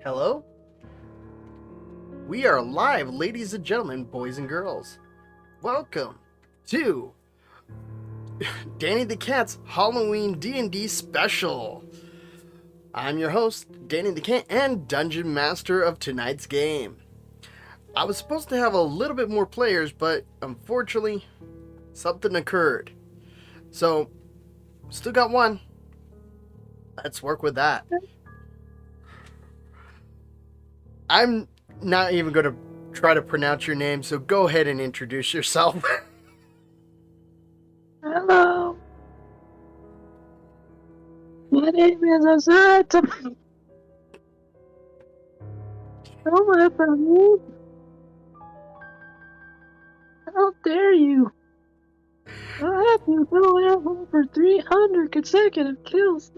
Hello? We are live, ladies and gentlemen, boys and girls. Welcome to Danny the Cat's Halloween D&D special. I'm your host, Danny the Cat, and Dungeon Master of tonight's game. I was supposed to have a little bit more players, but unfortunately, something occurred. So, still got one. Let's work with that. I'm not even going to try to pronounce your name, so go ahead and introduce yourself. Hello. My name is Azat. Hello from you. How dare you? I have you go have over 300 consecutive kills.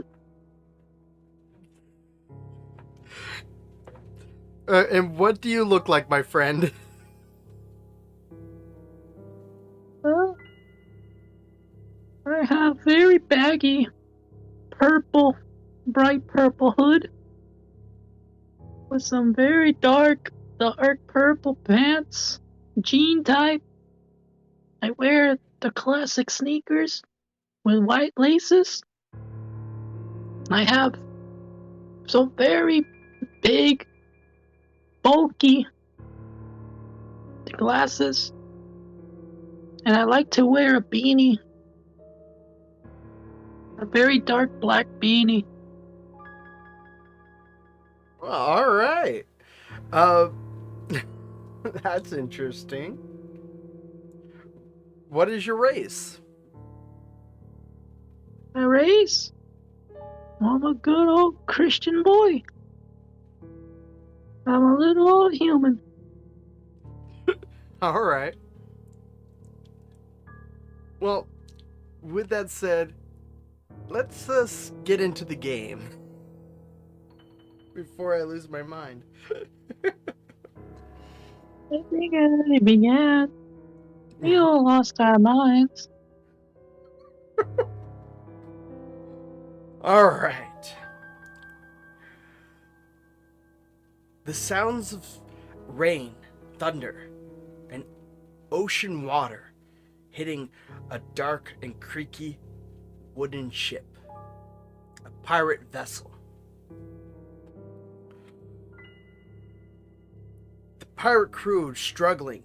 And what do you look like, my friend? I have very baggy purple, bright purple hood with some very dark purple pants, jean type. I wear the classic sneakers with white laces. I have some very big, bulky glasses, and I like to wear a beanie, a very dark black beanie. Well, all right. That's interesting. What is your race? My race? I'm a good old Christian boy. I'm a little old human. All right. Well, with that said, let's get into the game before I lose my mind. I think it already began. We all lost our minds. All right. The sounds of rain, thunder, and ocean water hitting a dark and creaky wooden ship, a pirate vessel. The pirate crew struggling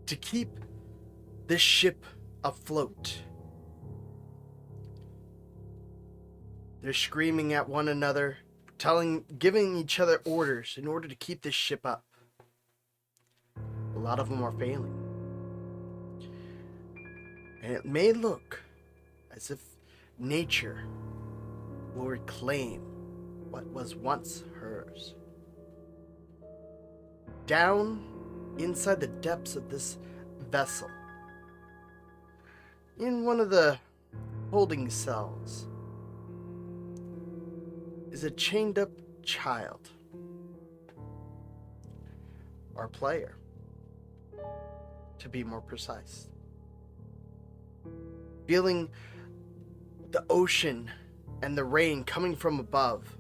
to keep this ship afloat. They're screaming at one another, giving each other orders in order to keep this ship up. A lot of them are failing. And it may look as if nature will reclaim what was once hers. Down inside the depths of this vessel, in one of the holding cells, is a chained up child. Our player, to be more precise. Feeling the ocean and the rain coming from above,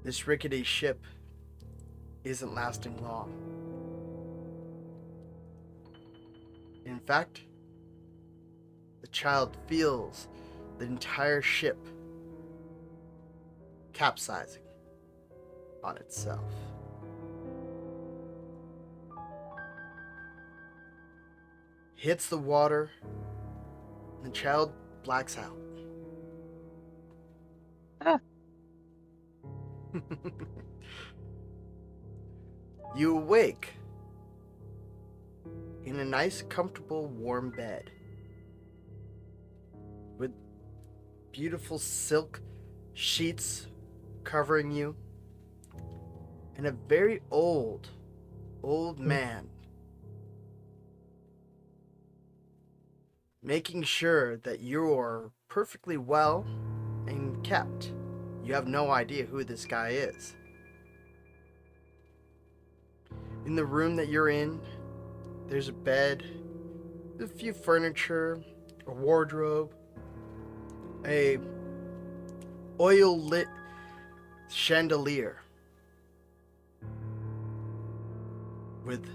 this rickety ship isn't lasting long. In fact, the child feels the entire ship capsizing on itself. Hits the water, and the child blacks out. Ah. You awake in a nice, comfortable, warm bed with beautiful silk sheets covering you, and a very old man making sure that you're perfectly well and kept. You have no idea who this guy is. In the room that you're in, there's a bed, a few furniture, a wardrobe, a oil lit chandelier with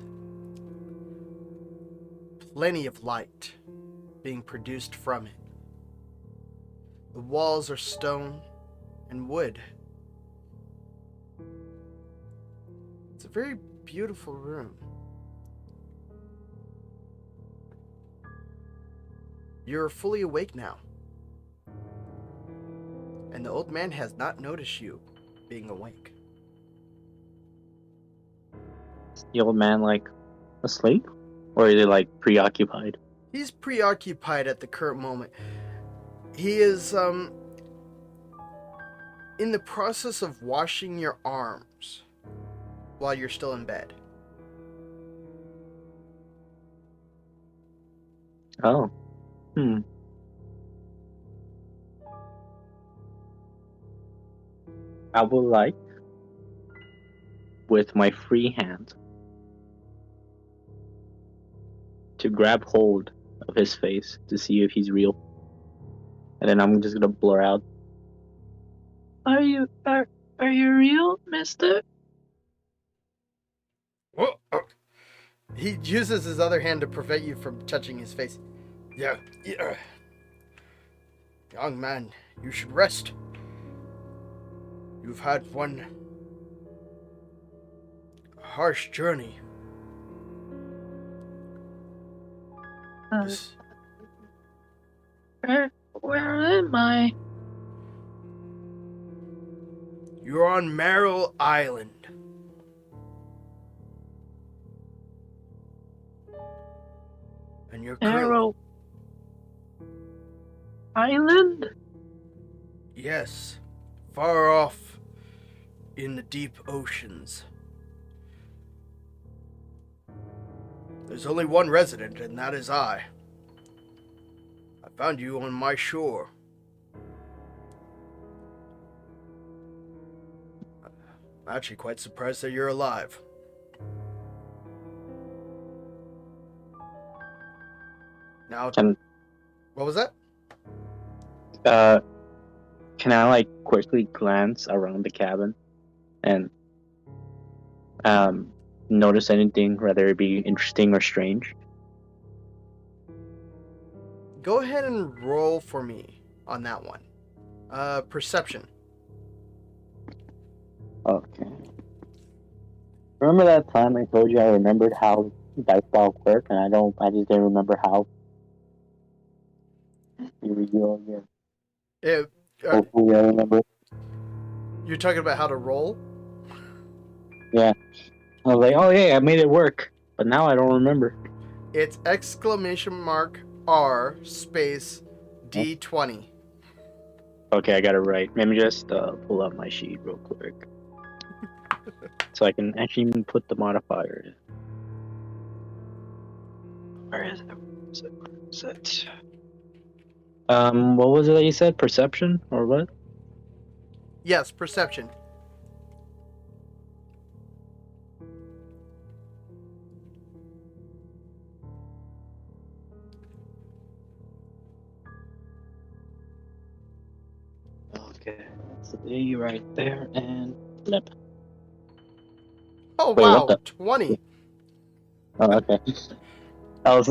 plenty of light being produced from it. The walls are stone and wood. It's a very beautiful room. You're fully awake now. And the old man has not noticed you being awake. Is the old man like asleep? Or is he like preoccupied? He's preoccupied at the current moment. He is in the process of washing your arms while you're still in bed. Oh. I would like, with my free hand, to grab hold of his face to see if he's real. And then I'm just gonna blur out, Are you real, mister? Whoa. He uses his other hand to prevent you from touching his face. Yeah. Young man, you should rest. You've had one harsh journey. This- Where am I? You're on Merrill Island. And you're Arrow Island? Yes, far off in the deep oceans. There's only one resident, and that is I. I found you on my shore. I'm actually quite surprised that you're alive. Now, what was that? Can I like quickly glance around the cabin and notice anything, whether it be interesting or strange? Go ahead and roll for me on that one. Perception. Okay. Remember that time I told you I remembered how dice balls work, and I just didn't remember how. Here we go again. Hopefully I remember. You're talking about how to roll? Yeah. I was like, oh yeah, I made it work, but now I don't remember. It's !R space D20. Okay, I got it right. Let me just pull up my sheet real quick. So I can actually even put the modifier in. Where is it? What was it that you said? Perception or what? Yes, perception. Okay, that's the right there, and flip. Oh, Wait, wow, what 20. Oh, okay. I was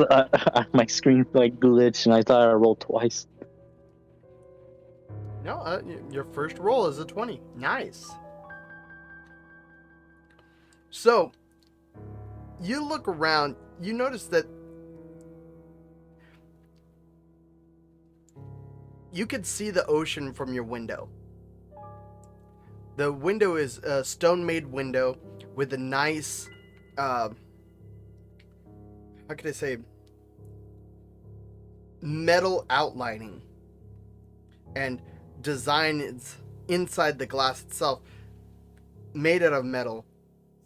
my screen like glitched, and I thought I rolled twice. No, your first roll is a 20. Nice. So, you look around, you notice that you could see the ocean from your window. The window is a stone-made window with a nice, how can I say, metal outlining and designs inside the glass itself made out of metal,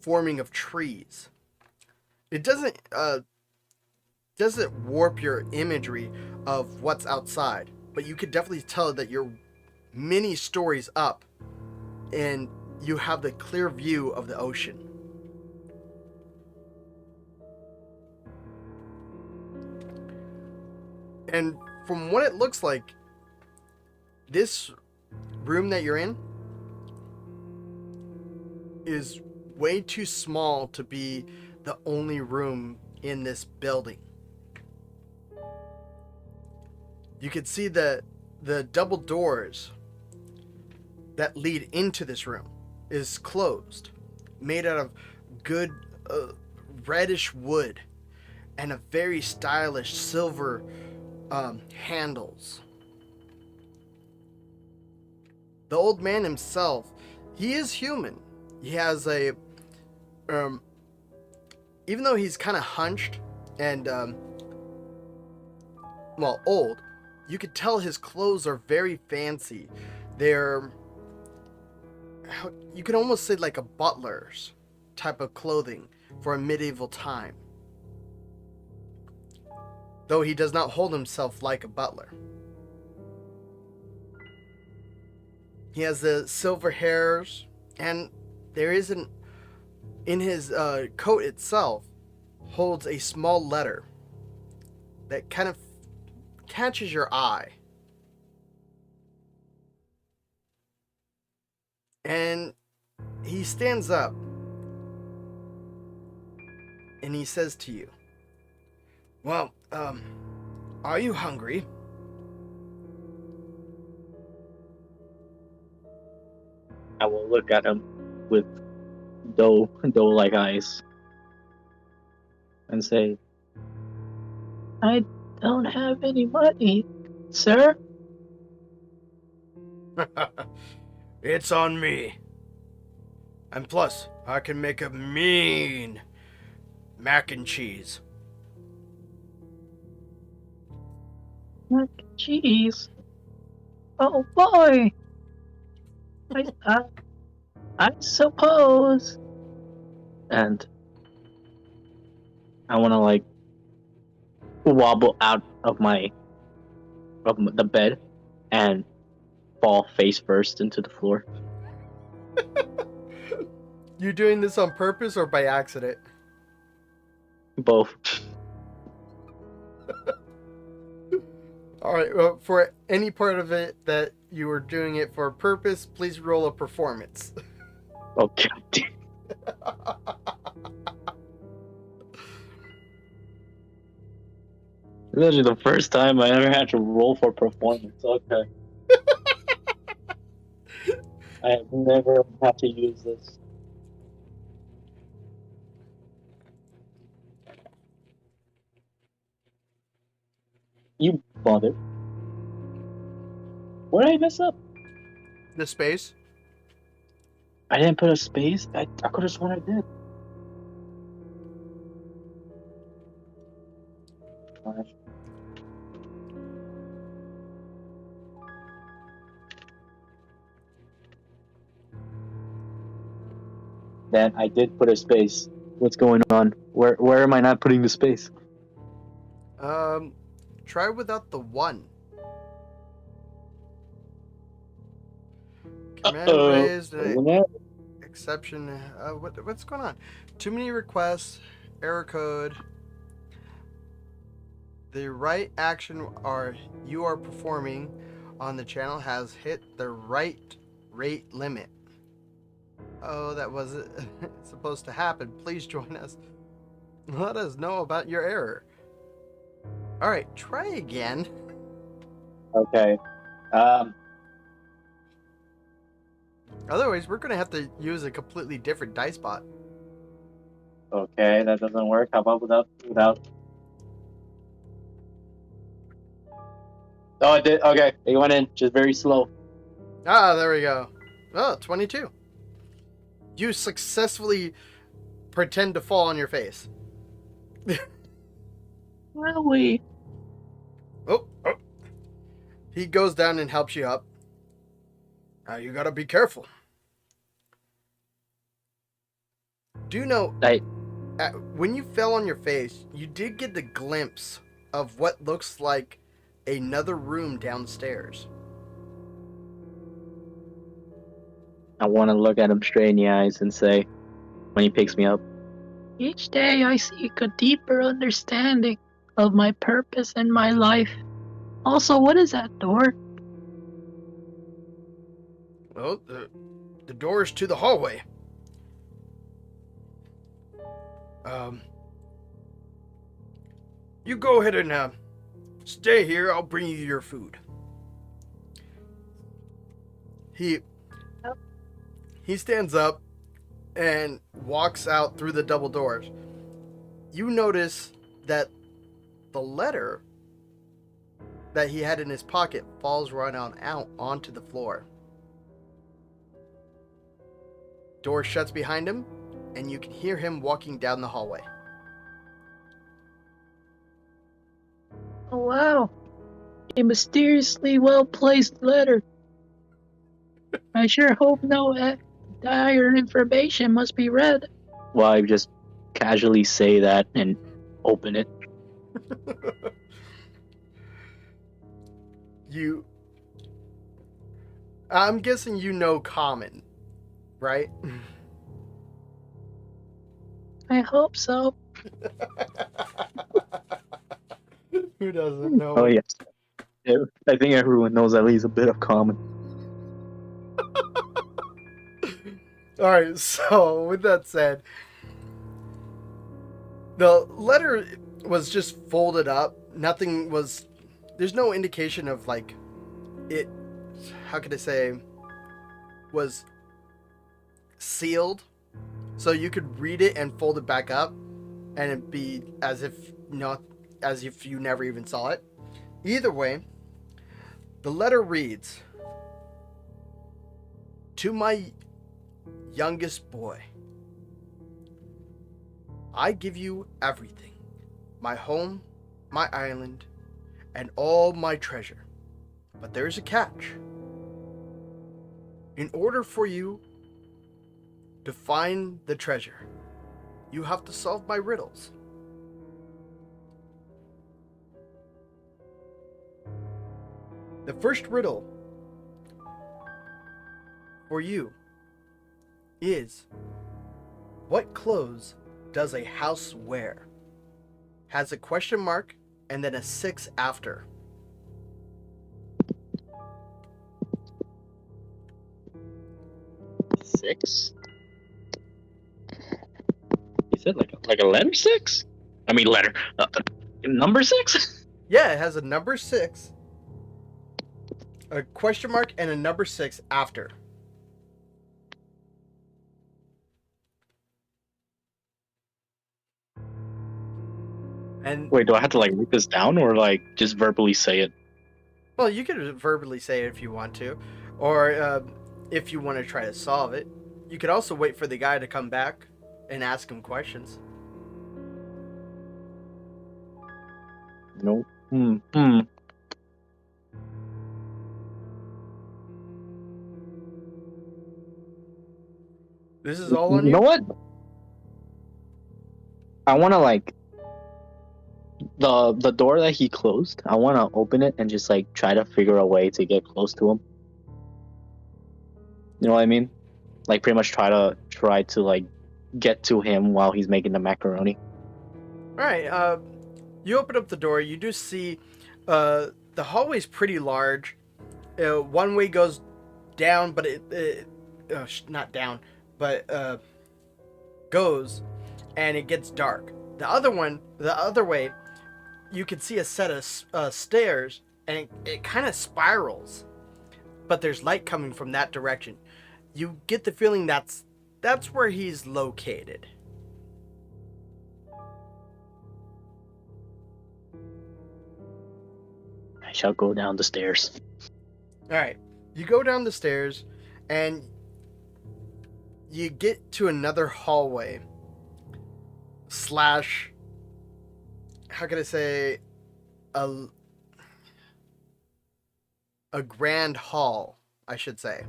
forming of trees. It doesn't warp your imagery of what's outside, but you could definitely tell that you're many stories up and you have the clear view of the ocean. And from what it looks like, this room that you're in is way too small to be the only room in this building. You can see the double doors that lead into this room is closed, made out of good reddish wood and a very stylish silver handles. The old man himself, he is human. He has a even though he's kind of hunched and old, you could tell his clothes are very fancy. They're, you could almost say, like a butler's type of clothing for a medieval time. Though he does not hold himself like a butler. He has the silver hairs, and there isn't, in his coat itself, holds a small letter that kind of catches your eye. And he stands up and he says to you, "Well, are you hungry?" I will look at him with doe-like eyes and say, I don't have any money, sir. It's on me. And plus, I can make a mean mac and cheese. Mac and cheese? Oh boy! I suppose. And I want to like wobble out of the bed and fall face first into the floor. You doing this on purpose or by accident? Both. Alright, well, for any part of it that you were doing it for a purpose, please roll a performance. Okay. This is the first time I ever had to roll for performance. Okay. I have never had to use this. You bother. Where did I mess up? The space? I didn't put a space? I could have sworn I did. Gosh. Then I did put a space. What's going on? Where am I not putting the space? Try without the one. Command raised. Exception. What's going on? Too many requests. Error code. The right action you are performing on the channel has hit the right rate limit. Oh, that wasn't supposed to happen. Please join us. Let us know about your error. Alright, try again. Okay. Otherwise, we're going to have to use a completely different dice bot. Okay, that doesn't work. How about without? Oh, it did. Okay, it went in. Just very slow. Ah, there we go. Oh, 22. You successfully pretend to fall on your face. Really? Oh. He goes down and helps you up. Now you gotta be careful. Do you know, when you fell on your face, you did get the glimpse of what looks like another room downstairs. I want to look at him straight in the eyes and say, when he picks me up, each day I seek a deeper understanding of my purpose and my life. Also, what is that door? Well, the door is to the hallway. Um, you go ahead and stay here. I'll bring you your food. He stands up and walks out through the double doors. You notice that the letter that he had in his pocket falls right on out onto the floor. Door shuts behind him, and you can hear him walking down the hallway. Oh wow, a mysteriously well-placed letter. I sure hope no dire information must be read. Well, I just casually say that and open it. I'm guessing you know Common, right? I hope so. Who doesn't know? Oh yes. Yeah, I think everyone knows at least a bit of Common. Alright, so with that said, the letter was just folded up. There's no indication of like it, how could I say, was sealed. So you could read it and fold it back up and it'd be as if you never even saw it. Either way, the letter reads, "To my youngest boy, I give you everything. My home, my island, and all my treasure. But there's a catch. In order for you to find the treasure, you have to solve my riddles. The first riddle for you is, what clothes does a house wear? Has a question mark and then a 6 after. Six? You said like a letter 6? I mean letter. Number 6? Yeah, it has a number 6, a question mark, and a number 6 after. And Wait, do I have to like write this down or like just verbally say it? well, you could verbally say it if you want to, or if you want to try to solve it. You could also wait for the guy to come back and ask him questions. No. This is all on you. You know what? I want to like the door that he closed. I want to open it and just like try to figure a way to get close to him. You know what I mean? Like pretty much try to like get to him while he's making the macaroni. All right. You open up the door. You do see the hallway's pretty large. One way goes down, but not down, but goes, and it gets dark. The other way, you can see a set of stairs, and it kind of spirals, but there's light coming from that direction. You get the feeling that's where he's located. I shall go down the stairs. All right, you go down the stairs, and you get to another hallway. Slash, how can I say, a grand hall, I should say.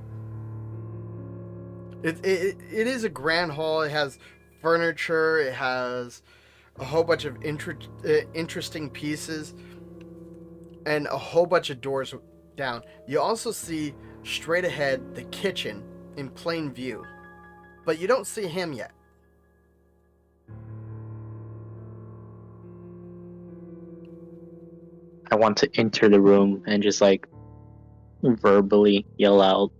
It is a grand hall. It has furniture. It has a whole bunch of interesting pieces, and a whole bunch of doors down. You also see straight ahead the kitchen in plain view, but you don't see him yet. I want to enter the room and just like verbally yell out,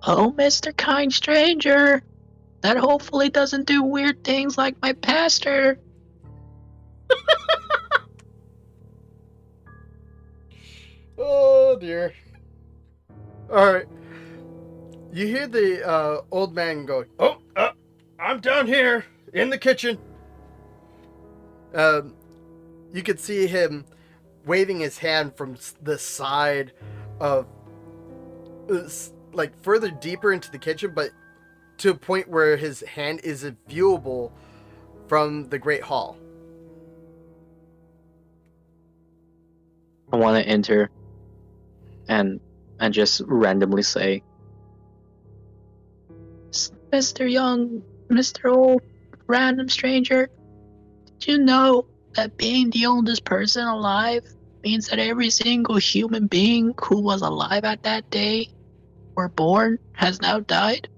"Oh, Mr. Kind Stranger, that hopefully doesn't do weird things like my pastor. Oh dear. Alright. You hear the old man go, "Oh, I'm down here in the kitchen." You could see him waving his hand from the side of, like, further deeper into the kitchen, but to a point where his hand is viewable from the Great Hall. I want to enter and just randomly say, Mr. Young, Mr. Old, random stranger, did you know that being the oldest person alive means that every single human being who was alive at that day or born has now died?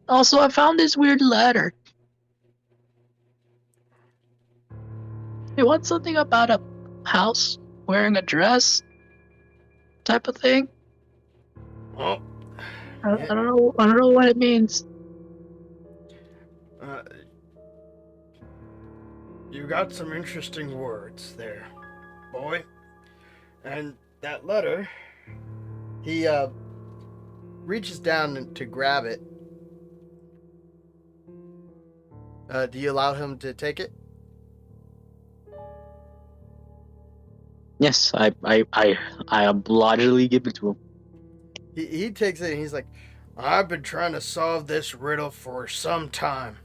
Also, I found this weird letter. It wants something about a house wearing a dress type of thing. Oh, I don't know what it means. You got some interesting words there, boy. And that letter, he reaches down to grab it. Do you allow him to take it? Yes, I obligingly give it to him. He takes it and he's like, "I've been trying to solve this riddle for some time.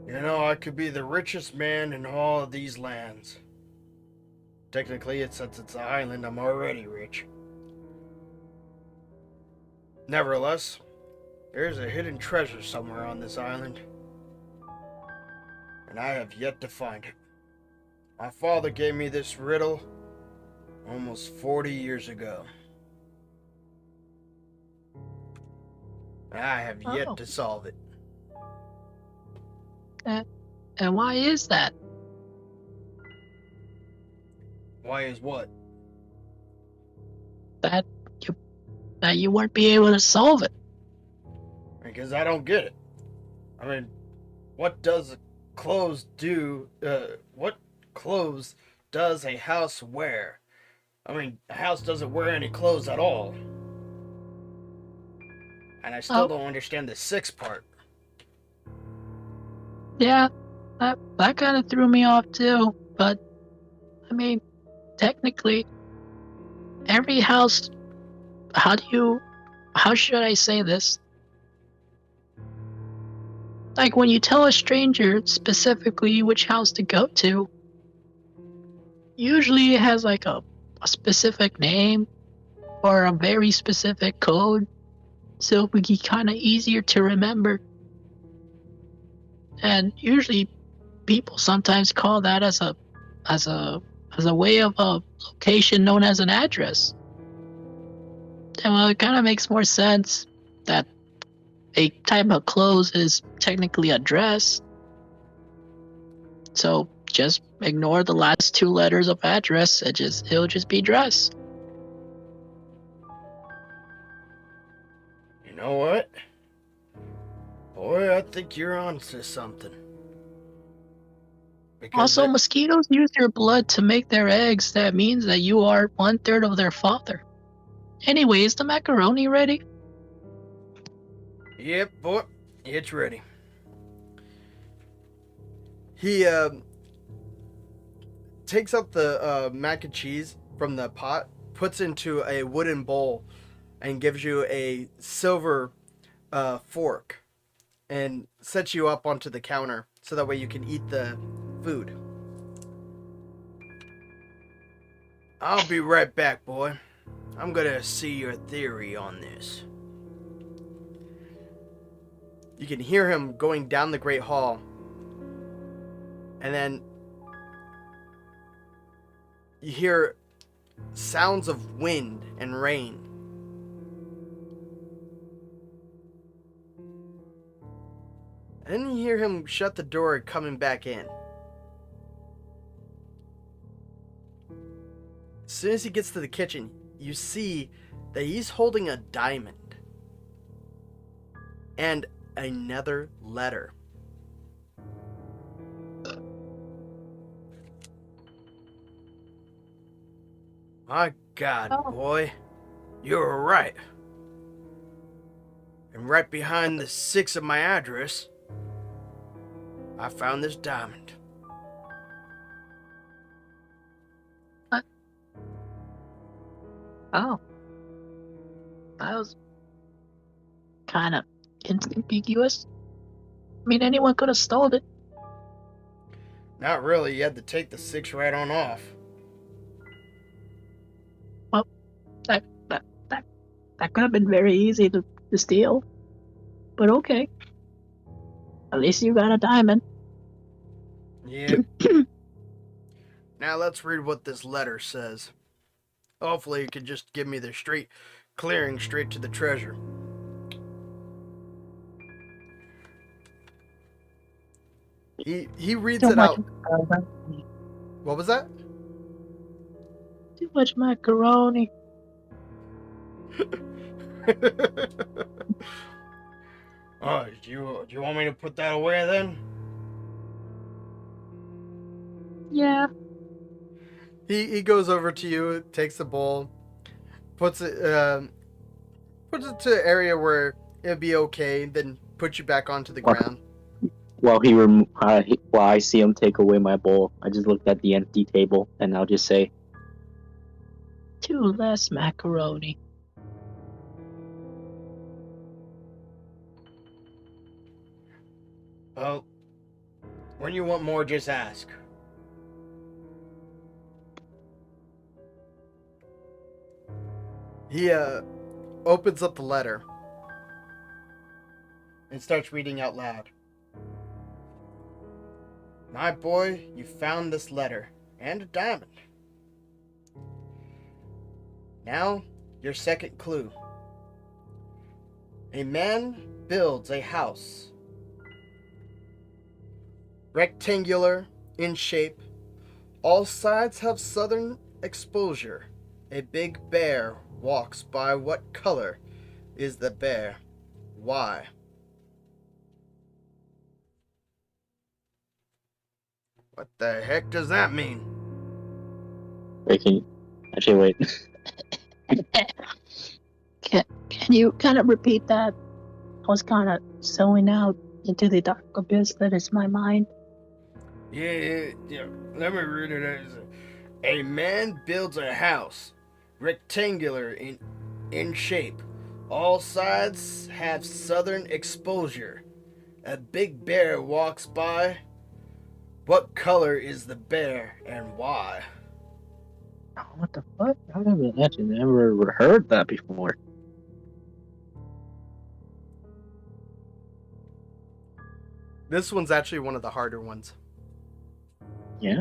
You know, I could be the richest man in all of these lands. Technically, since it's an island, I'm already rich. Nevertheless, there's a hidden treasure somewhere on this island, and I have yet to find it. My father gave me this riddle almost 40 years ago. I have yet to solve it." And why is that? Why is what? That you won't be able to solve it. Because I don't get it. I mean, what does clothes do? What clothes does a house wear? I mean, a house doesn't wear any clothes at all. And I still don't understand the sixth part. Yeah, that kind of threw me off too. But I mean, technically, every house. How should I say this? Like when you tell a stranger specifically which house to go to, usually it has like a specific name or a very specific code, so it would be kind of easier to remember. And usually, people sometimes call that as a way of a location known as an address. And well, it kind of makes more sense that a type of clothes is technically a dress. So just ignore the last two letters of address. It'll just be dress. You know what? Boy, I think you're onto something. Also, mosquitoes use your blood to make their eggs. That means that you are 1/3 of their father. Anyway, is the macaroni ready? Yep, boy, it's ready. He takes out the mac and cheese from the pot, puts into a wooden bowl, and gives you a silver fork, and sets you up onto the counter so that way you can eat the food. I'll be right back, boy. I'm gonna see your theory on this. You can hear him going down the Great Hall, and then you hear sounds of wind and rain. And then you hear him shut the door coming back in. As soon as he gets to the kitchen, you see that he's holding a diamond and another letter. My God, Oh. boy, you were right. And right behind the 6 of my address, I found this diamond. Oh. That was kind of inconspicuous. I mean, anyone could have stolen it. Not really, you had to take the 6 right on off. Well, that could have been very easy to steal. But okay. At least you got a diamond. Yep. Now let's read what this letter says. Hopefully you can just give me the clearing straight to the treasure. He reads Too it much out. macaroni. What was that? Too much macaroni. Oh, do you want me to put that away then? Yeah. He goes over to you, takes the bowl, puts it to an area where it'd be okay, then puts you back onto the ground. While I see him take away my bowl, I just looked at the empty table and I'll just say, 2 less macaroni. Well, when you want more, just ask. He opens up the letter and starts reading out loud. My boy, you found this letter and a diamond. Now, your second clue. A man builds a house. Rectangular in shape. All sides have southern exposure. A big bear walks by. What color is the bear? Why? What the heck does that mean? Wait, wait. Can you kind of repeat that? I was kind of zoning out into the dark abyss that is my mind. Yeah. Let me read it as a man builds a house, rectangular in shape. All sides have southern exposure. A big bear walks by. What color is the bear and why? Oh, what the fuck? I haven't actually never heard that before. This one's actually one of the harder ones. Yeah.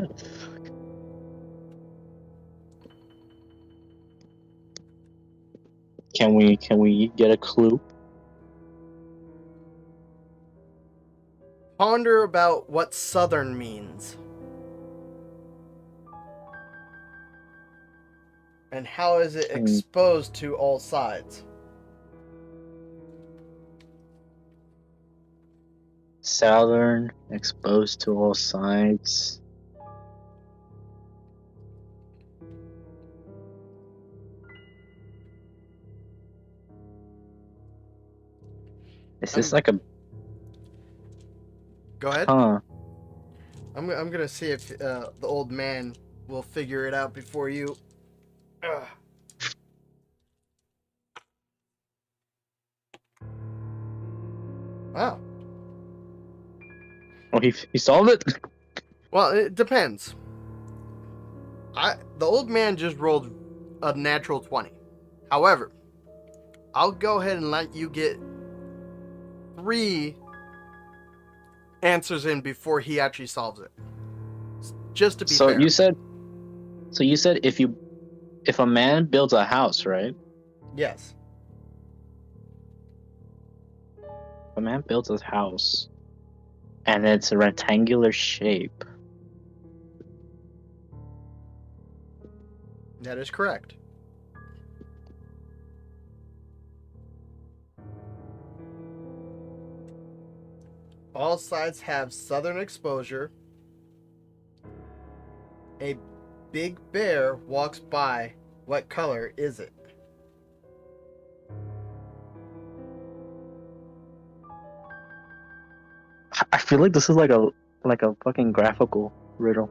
Can we get a clue? Ponder about what southern means. And how is it exposed to all sides? Southern, exposed to all sides. Is this like a... Go ahead. Huh. I'm gonna see if the old man will figure it out before you. Wow. Oh, he solved it? Well, it depends. The old man just rolled a natural 20. However, I'll go ahead and let you get 3 answers in before he actually solves it. Just to be fair. You said if a man builds a house, right? Yes. If a man builds a house and it's a rectangular shape. That is correct. All sides have southern exposure. A big bear walks by. What color is it? I feel like this is like a fucking graphical riddle.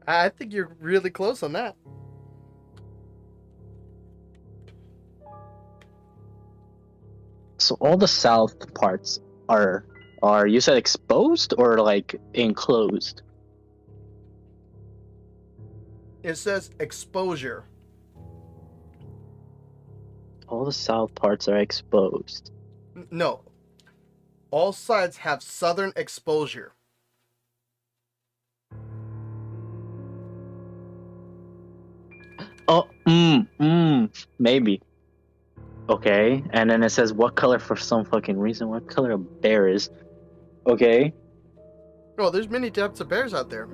I think you're really close on that. So all the south parts are you said exposed or like enclosed? It says exposure. All the south parts are exposed. No. All sides have southern exposure. Oh, maybe. Okay, and then it says what color for some fucking reason. What color a bear is? Okay, Oh, there's many types of bears out there.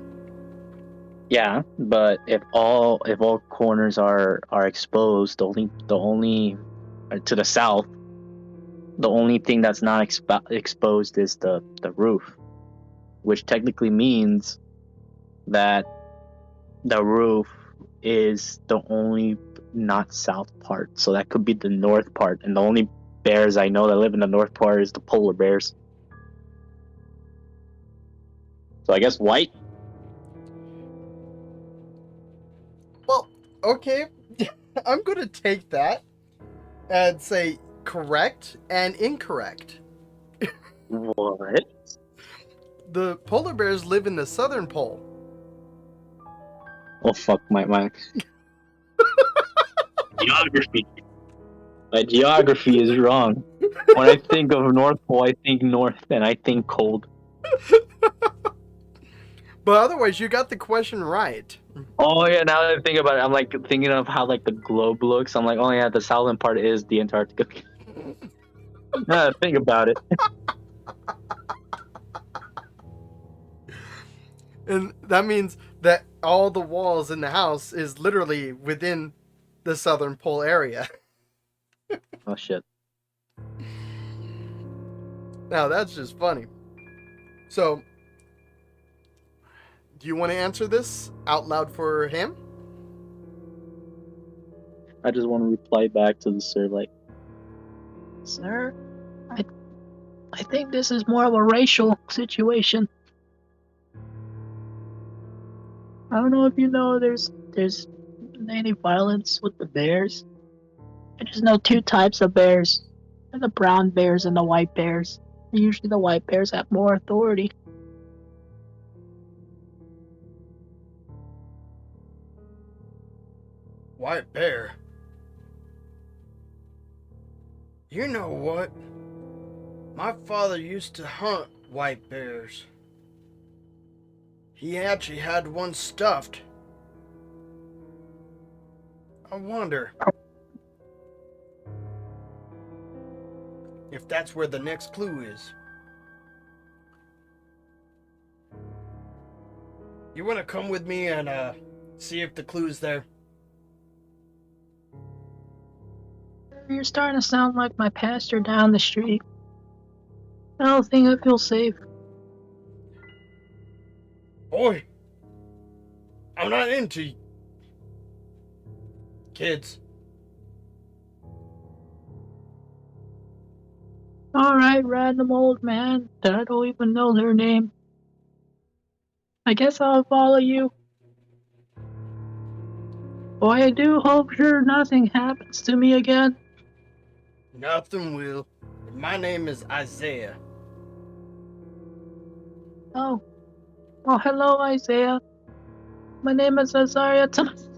yeah, but if all corners are exposed, the only to the south, the only thing that's not exposed is the roof, which technically means that the roof is the only not south part. So that could be the north part, and the only bears I know that live in the north part is the polar bears. So I guess white. Well, okay. I'm going to take that and say correct and incorrect. What? The polar bears live in the southern pole. Oh fuck my geography. My geography is wrong. When I think of North Pole, I think north and I think cold. But otherwise, you got the question right. Oh yeah, now that I think about it, I'm like thinking of how like the globe looks. I'm like, oh yeah, the southern part is the Antarctica. Now that I think about it. And that means that all the walls in the house is literally within the southern pole area. Oh shit. Now, that's just funny. So, do you want to answer this out loud for him? I just want to reply back to the sir like, sir, I think this is more of a racial situation. I don't know if you know there's any violence with the bears. I just know two types of bears. And the brown bears and the white bears. Usually the white bears have more authority. White bear. You know what? My father used to hunt white bears. He actually had one stuffed. I wonder if that's where the next clue is. You want to come with me and see if the clue's there? You're starting to sound like my pastor down the street. I don't think I feel safe. Boy, I'm not into kids. Alright, random old man that I don't even know their name. I guess I'll follow you. Boy, I do hope sure nothing happens to me again. Nothing will. My name is Isaiah. Oh, hello, Isaiah. My name is Isaiah Thomas.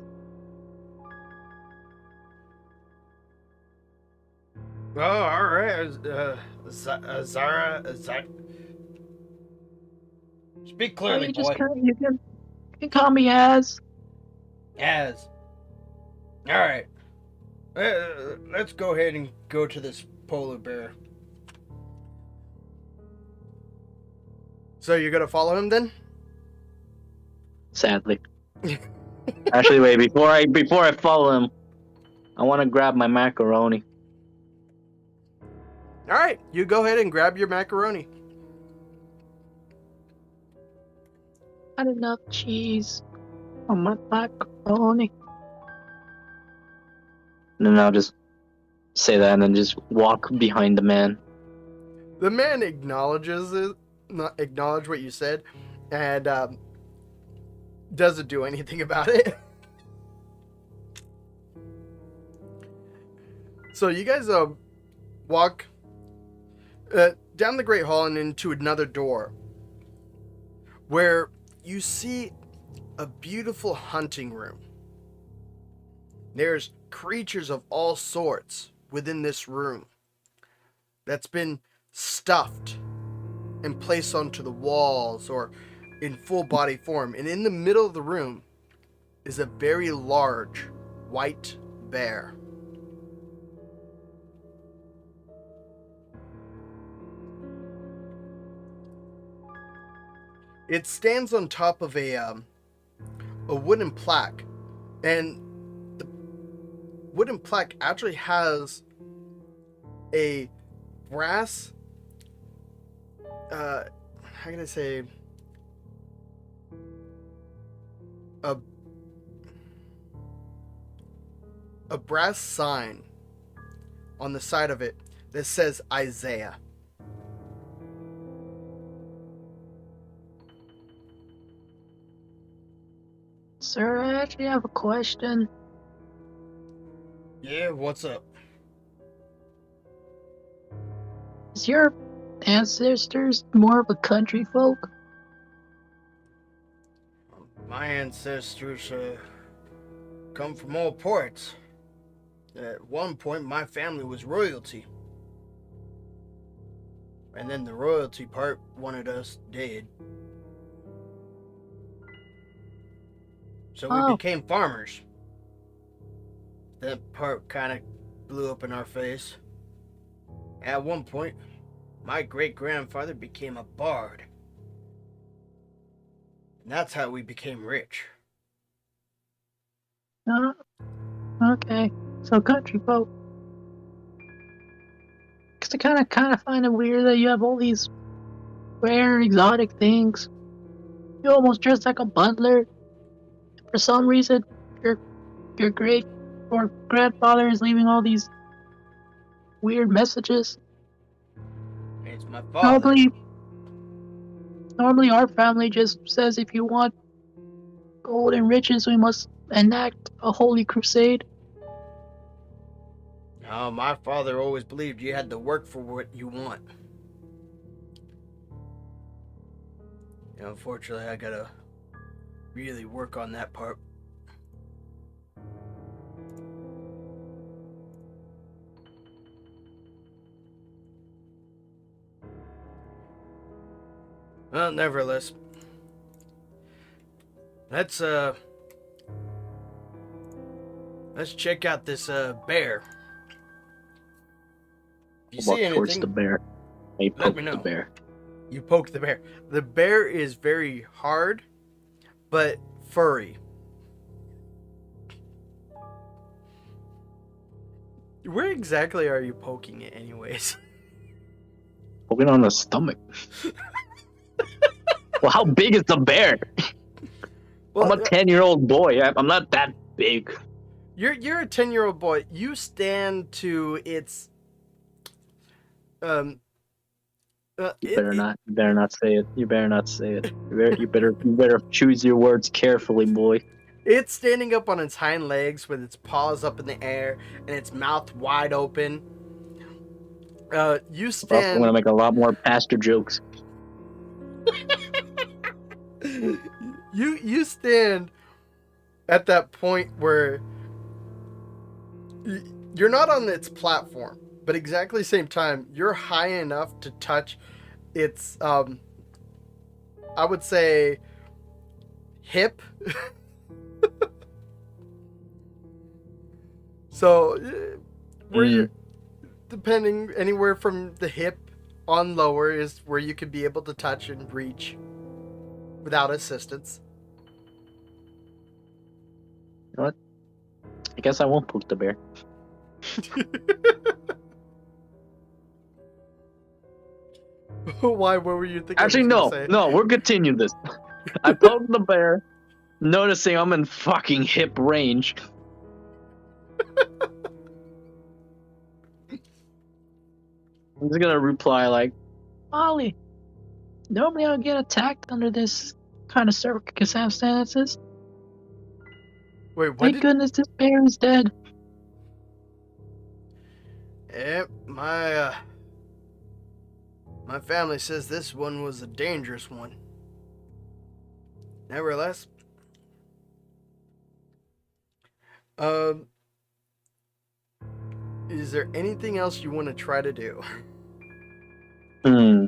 Oh, alright. Zara. Speak clearly, boy. You can call me Az. As. Alright. Let's go ahead and go to this polar bear. So you're gonna follow him then? Sadly. Actually, wait. Before I follow him, I want to grab my macaroni. All right, you go ahead and grab your macaroni. Not enough cheese on my macaroni. And then I'll just say that and then just walk behind the man. The man acknowledges it, not acknowledge what you said, and doesn't do anything about it. So you guys walk down the Great Hall and into another door, where you see a beautiful hunting room. There's creatures of all sorts within this room that's been stuffed and placed onto the walls or in full body form. And in the middle of the room is a very large white bear. It stands on top of a wooden plaque, and the wooden plaque actually has a brass how can I say a brass sign on the side of it that says Isaiah. Sir, I actually have a question. Yeah, what's up? Is your ancestors more of a country folk? My ancestors come from all parts. At one point, my family was royalty. And then the royalty part wanted us dead. So we became farmers. That part kind of blew up in our face. At one point, my great-grandfather became a bard. And that's how we became rich. Okay. So country folk. Because I kind of find it weird that you have all these rare, exotic things. You almost dress like a butler. For some reason, your great or grandfather is leaving all these weird messages. It's my father. Normally our family just says if you want gold and riches, we must enact a holy crusade. No, my father always believed you had to work for what you want. Unfortunately, I gotta really work on that part. Well, nevertheless, let's check out this bear. If you see anything, towards the bear. I let me know. The bear. You poke the bear. The bear is very hard, but furry. Where exactly are you poking it, anyways? Poking on the stomach. Well, how big is the bear? Well, I'm a 10-year-old boy. I'm not that big. You're a 10-year-old boy. You stand to its You better not say it. You better not say it. You better choose your words carefully, boy. It's standing up on its hind legs with its paws up in the air and its mouth wide open. You stand. I'm gonna make a lot more pastor jokes. You stand at that point where you're not on its platform, but exactly the same time you're high enough to touch its I would say hip. So where you're depending anywhere from the hip on lower is where you could be able to touch and reach without assistance. You know what? I guess I won't poke the bear. Why? What were you thinking I Actually, was gonna no, say? no, we're continuing this. I poked the bear, noticing I'm in fucking hip range. I'm just gonna reply like, Ollie, normally I'll get attacked under this kind of circumstances. Wait, what Thank did? goodness this bear is dead. Yep, my family says this one was a dangerous one. Nevertheless, um, is there anything else you want to try to do? Hmm.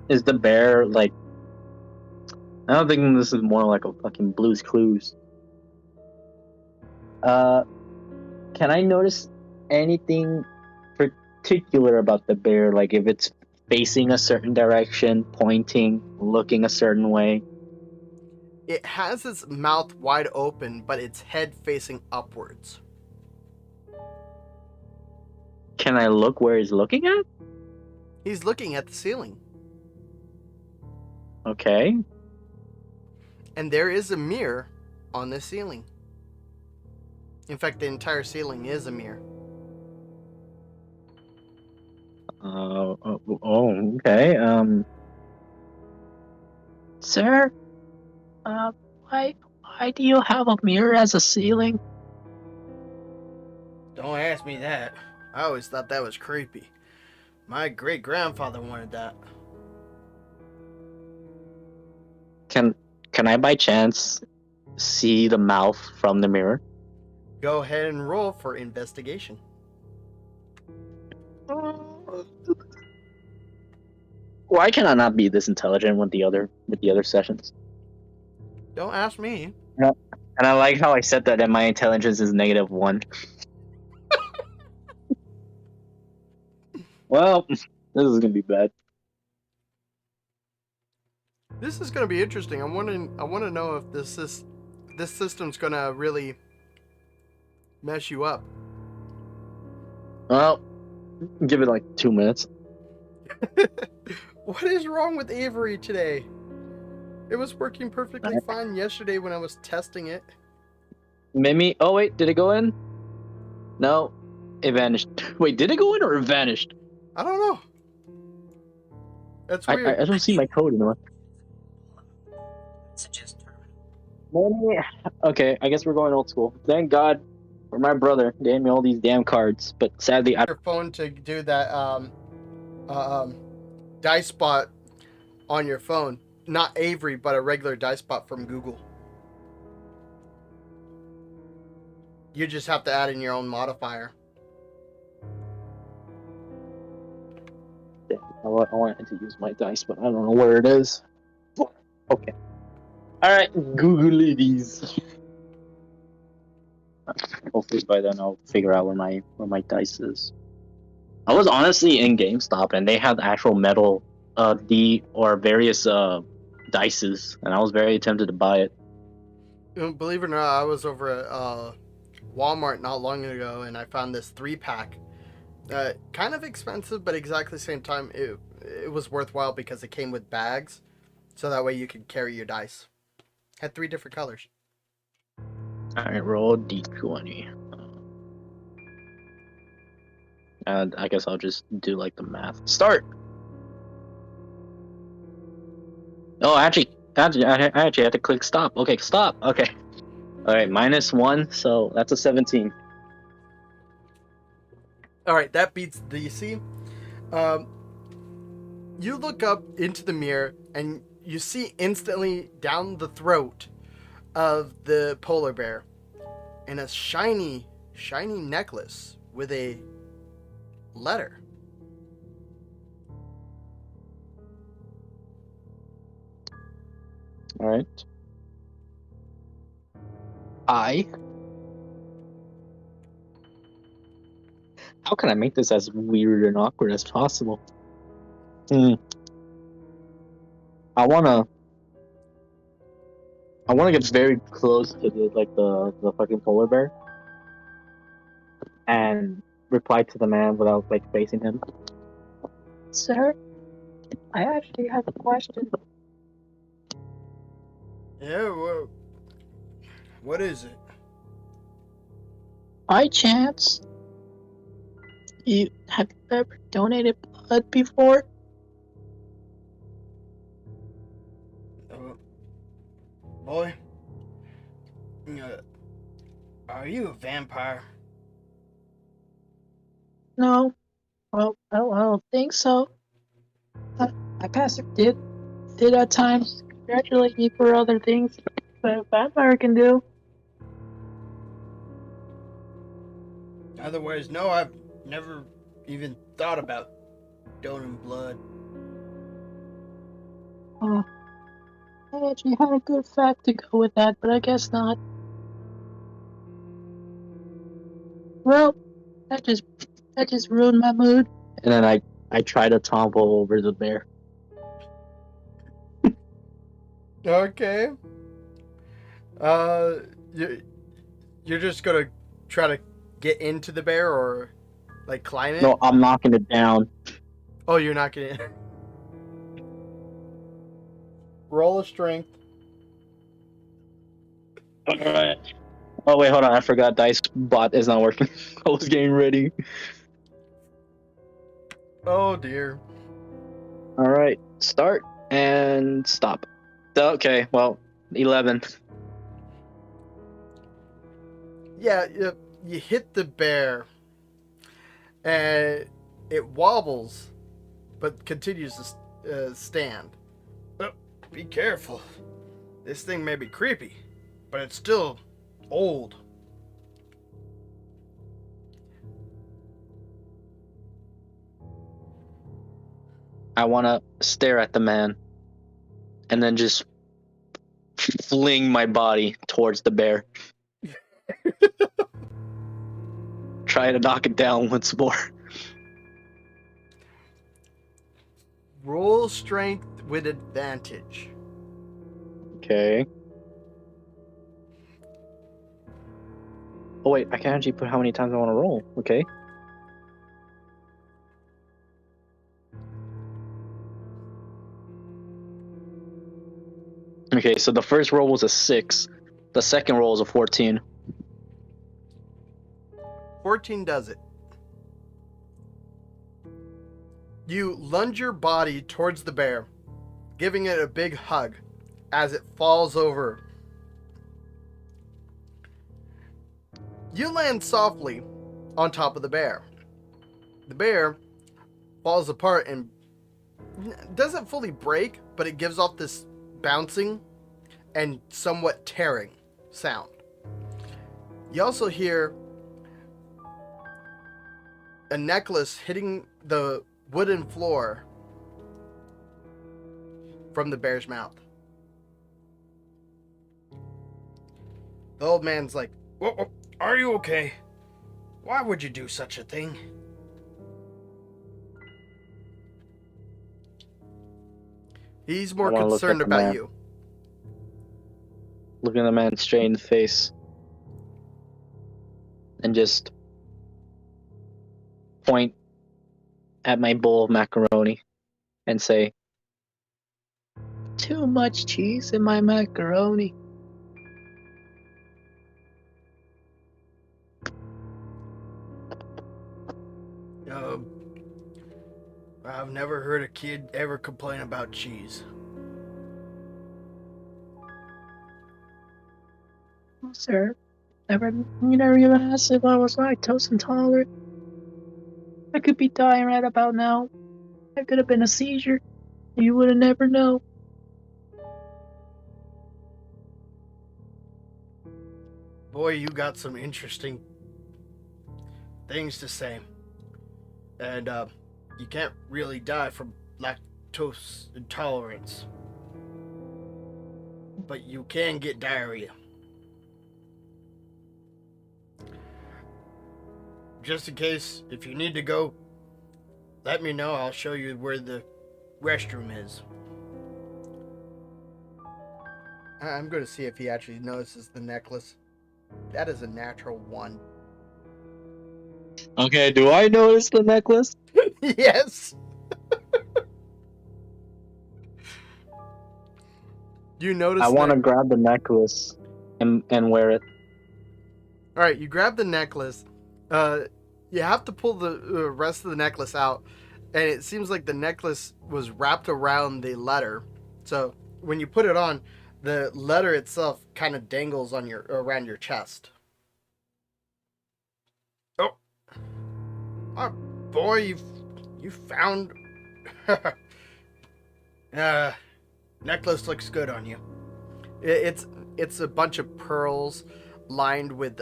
Is the bear like? I don't think this is more like a fucking Blue's Clues. Can I notice anything particular about the bear? Like if it's facing a certain direction, pointing, looking a certain way? It has its mouth wide open, but its head facing upwards. Can I look where he's looking at? He's looking at the ceiling, Okay. and there is a mirror on the ceiling. In fact, the entire ceiling is a mirror. Okay. Sir, uh, why do you have a mirror as a ceiling? Don't ask me that. I always thought that was creepy. My great grandfather wanted that. Can I by chance see the mouth from the mirror? Go ahead and roll for investigation. Why can I not be this intelligent with the other sessions? Don't ask me. Yeah. And I like how I said that my intelligence is -1. Well, this is gonna be bad. This is going to be interesting. I want to know if this system's going to really mess you up. Well, give it like 2 minutes. What is wrong with Avery today? It was working perfectly fine yesterday when I was testing it. Mimi. Oh wait, did it go in? No, it vanished. Wait, did it go in or it vanished? I don't know. That's weird. I don't see my code anymore. Mimi. Okay, I guess we're going old school. Thank God for my brother gave me all these damn cards, but sadly I. Your phone to do that dice spot on your phone. Not Avery, but a regular dice spot from Google. You just have to add in your own modifier. I wanted to use my dice, but I don't know where it is. Okay. Alright, Google ladies. Hopefully by then I'll figure out where my dice is. I was honestly in GameStop and they had actual metal various dices, and I was very tempted to buy it. Believe it or not, I was over at Walmart not long ago and I found this 3-pack. Kind of expensive, but exactly the same time it was worthwhile because it came with bags, so that way you could carry your dice. Had 3 different colors. Alright, roll D20. And I guess I'll just do like the math. Start! Oh, I actually had to click stop. Okay, stop. Okay. Alright, -1, so that's a 17. Alright, that beats DC. You look up into the mirror and you see instantly down the throat of the polar bear and a shiny necklace with a letter. Alright. How can I make this as weird and awkward as possible? I wanna get very close to the fucking polar bear and reply to the man without like facing him. Sir, I actually have a question. Yeah, well, what is it? By chance, have you ever donated blood before? Uh, boy, are you a vampire? No. Well, I don't think so. My pastor did at times congratulate me for other things that a vampire can do. Otherwise, no, I've never even thought about donating blood. I actually had a good fact to go with that, but I guess not. Well, that just ruined my mood. And then I try to topple over the bear. Okay. You, you're just gonna try to get into the bear or like climb it? No, I'm knocking it down. Oh, you're not gonna. Roll a strength. Alright. Oh wait, hold on, I forgot dice bot is not working. I was getting ready. Oh dear. Alright, start and stop. Okay, well, 11. Yeah, you hit the bear, and it wobbles, but continues to stand. Oh, be careful. This thing may be creepy, but it's still old. I want to stare at the man and then just fling my body towards the bear. Try to knock it down once more. Roll strength with advantage. Okay. Oh wait, I can actually put how many times I want to roll. Okay. Okay, so the first roll was a 6. The second roll is a 14. 14 does it. You lunge your body towards the bear, giving it a big hug as it falls over. You land softly on top of the bear. The bear falls apart and doesn't fully break, but it gives off this bouncing and somewhat tearing sound. You also hear a necklace hitting the wooden floor from the bear's mouth. The old man's like, "Whoa, are you okay? Why would you do such a thing?" He's more concerned about you. Looking at the man straight in the face. And just point at my bowl of macaroni and say, "Too much cheese in my macaroni." I've never heard a kid ever complain about cheese. Oh, sir, you never even asked if I was lactose intolerant. I could be dying right about now. That could have been a seizure. You would have never known. Boy, you got some interesting things to say. And you can't really die from lactose intolerance. But you can get diarrhea. Just in case, if you need to go, let me know. I'll show you where the restroom is. I'm going to see if he actually notices the necklace. That is a natural 1. Okay, do I notice the necklace? Yes. You notice I want to that. grab the necklace and wear it. All right, you grab the necklace. You have to pull the rest of the necklace out, and it seems like the necklace was wrapped around the letter. So when you put it on, the letter itself kind of dangles on your around your chest. Oh, oh boy, you found. uh, necklace looks good on you. It's a bunch of pearls lined with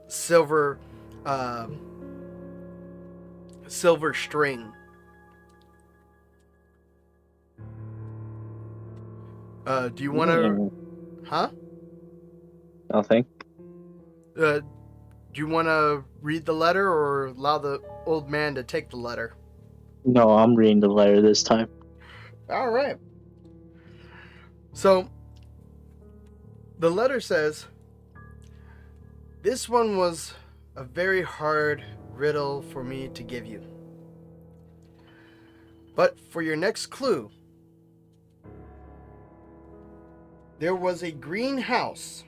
silver uh, silver string. Do you want to? Huh? Nothing. Do you want to read the letter or allow the old man to take the letter? No, I'm reading the letter this time. All right. So the letter says, "This one was a very hard riddle for me to give you. But for your next clue, there was a green house.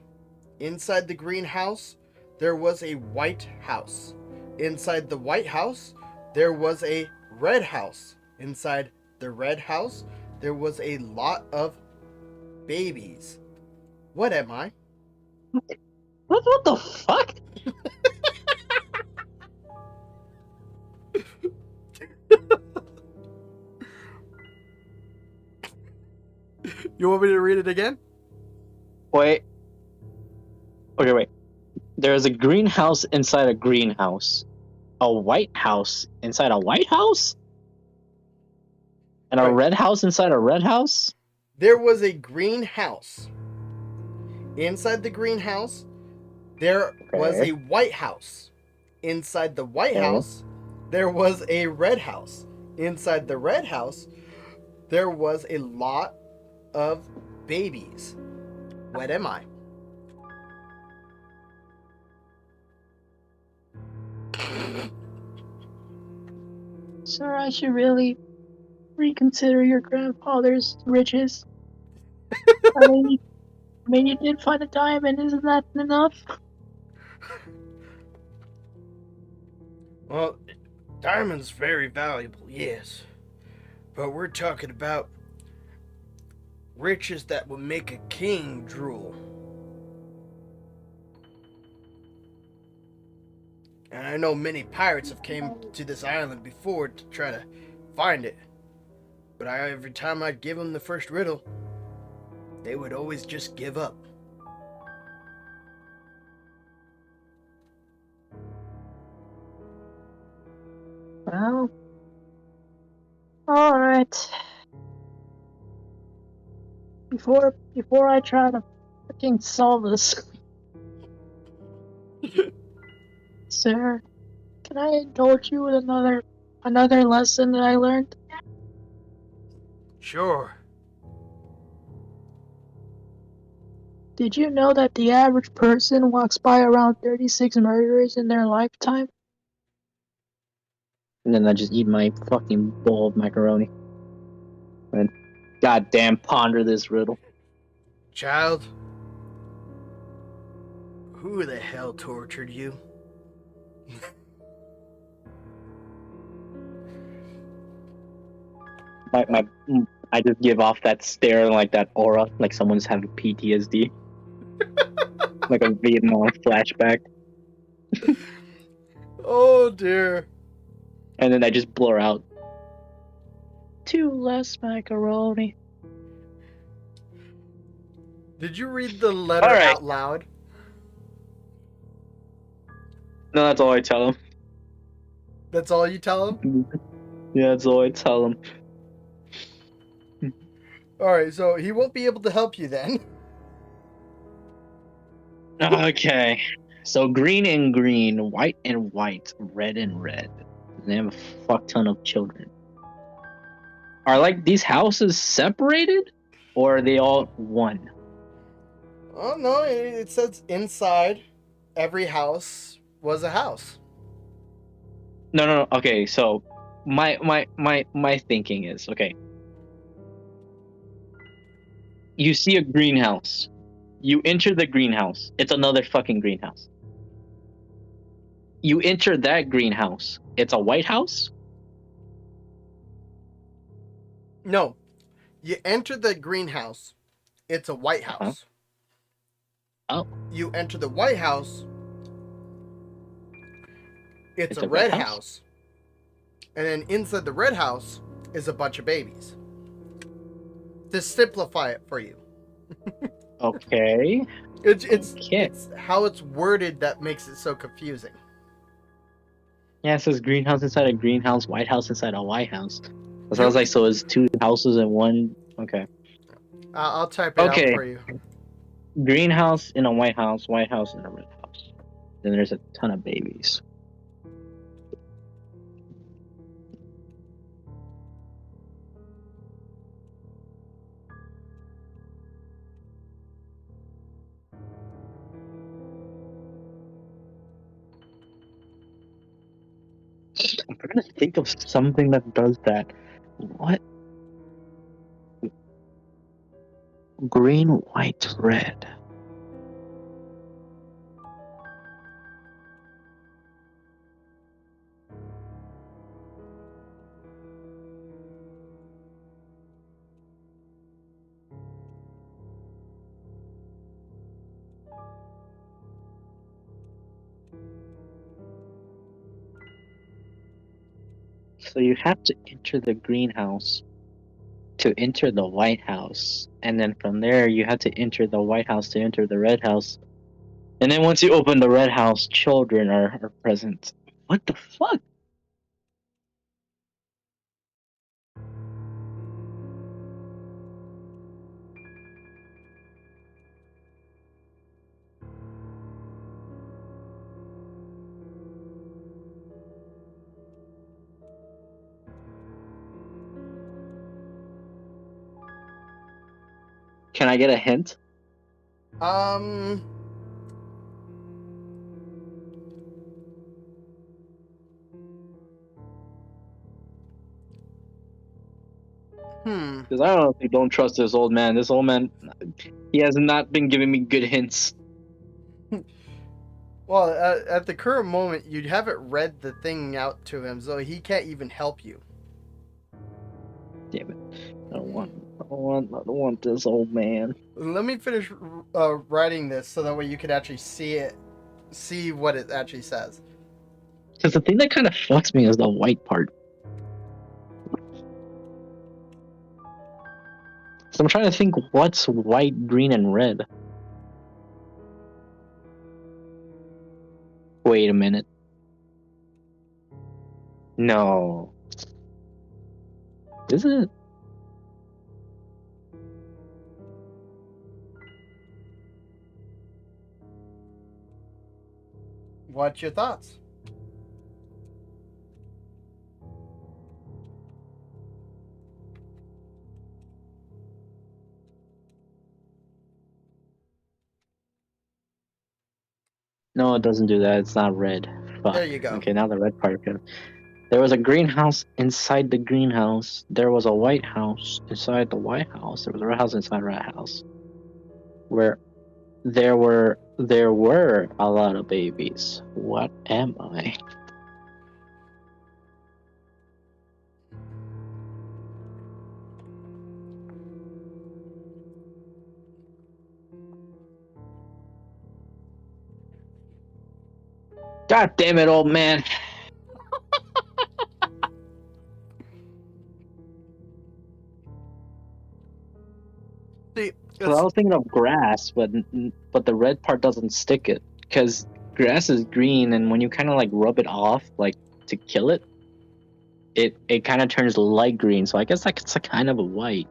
Inside the green house, there was a white house. Inside the white house, there was a red house. Inside the red house, there was a lot of babies. What am I?" What the fuck? You want me to read it again? Wait. Okay, wait. There's a greenhouse inside a greenhouse. A white house inside a white house? And a Right. red house inside a red house? There was a green house. Inside the green house, there was a white house. Inside the white house, there was a red house. Inside the red house, there was a lot of babies. What am I? Sir, I should really reconsider your grandfather's riches. I mean, you did find a diamond, isn't that enough? Well, diamond's very valuable, yes. But we're talking about riches that would make a king drool. And I know many pirates have came to this island before to try to find it. But every time I'd give them the first riddle, they would always just give up. Well, alright. Before I try to fucking solve this, sir, can I indulge you with another lesson that I learned? Sure. Did you know that the average person walks by around 36 murderers in their lifetime? And then I just eat my fucking bowl of macaroni. And goddamn ponder this riddle. Child, who the hell tortured you? I just give off that stare, like that aura, like someone's having PTSD. Like a Vietnam flashback. Oh dear. And then I just blur out. 2 less macaroni. Did you read the letter All right. out loud? No, that's all I tell him. That's all you tell him? Yeah, that's all I tell him. Alright, so he won't be able to help you then. Okay. So green and green, white and white, red and red. They have a fuck ton of children. Are like these houses separated? Or are they all one? Oh no, it says inside every house was a house. No. Okay, so my thinking is, okay. You see a greenhouse. You enter the greenhouse. It's another fucking greenhouse. You enter that greenhouse. It's a White House? No, you enter the greenhouse. It's a White Uh-huh. House. Oh, You enter the White House. It's it's a a Red Red House? House. And then inside the Red House is a bunch of babies. To simplify it for you. Okay. It's Okay. it's how it's worded that makes it so confusing. Yeah, it says greenhouse inside a greenhouse, White House inside a White House. So I You, was like, so it's two houses in one. Okay. I'll type it out Okay. for you. Greenhouse in a White House in a Red House. Then there's a ton of babies. I'm trying to think of something that does that. What? Green, white, red. So you have to enter the greenhouse to enter the White House. And then from there, you have to enter the White House to enter the Red House. And then once you open the Red House, children are present. What the fuck? Can I get a hint? Um. Because I honestly don't trust this old man. This old man, he has not been giving me good hints. Well, at the current moment, you haven't read the thing out to him, so he can't even help you. Damn it! I don't want this old man. Let me finish writing this so that way you could actually see what it actually says. Because the thing that kind of fucks me is the white part. So I'm trying to think what's white, green, and red. Wait a minute. No. Is it? What's your thoughts? No, it doesn't do that. It's not red. Fuck. There you go. Okay, now the red part. There was a greenhouse inside the greenhouse. There was a White House inside the White House. There was a Red House inside Red House. Where there were a lot of babies. What am I? God damn it, old man. See, So I was thinking of grass, but the red part doesn't stick it because grass is green, and when you kind of like rub it off, like to kill it, it kind of turns light green. So I guess like it's a kind of a white.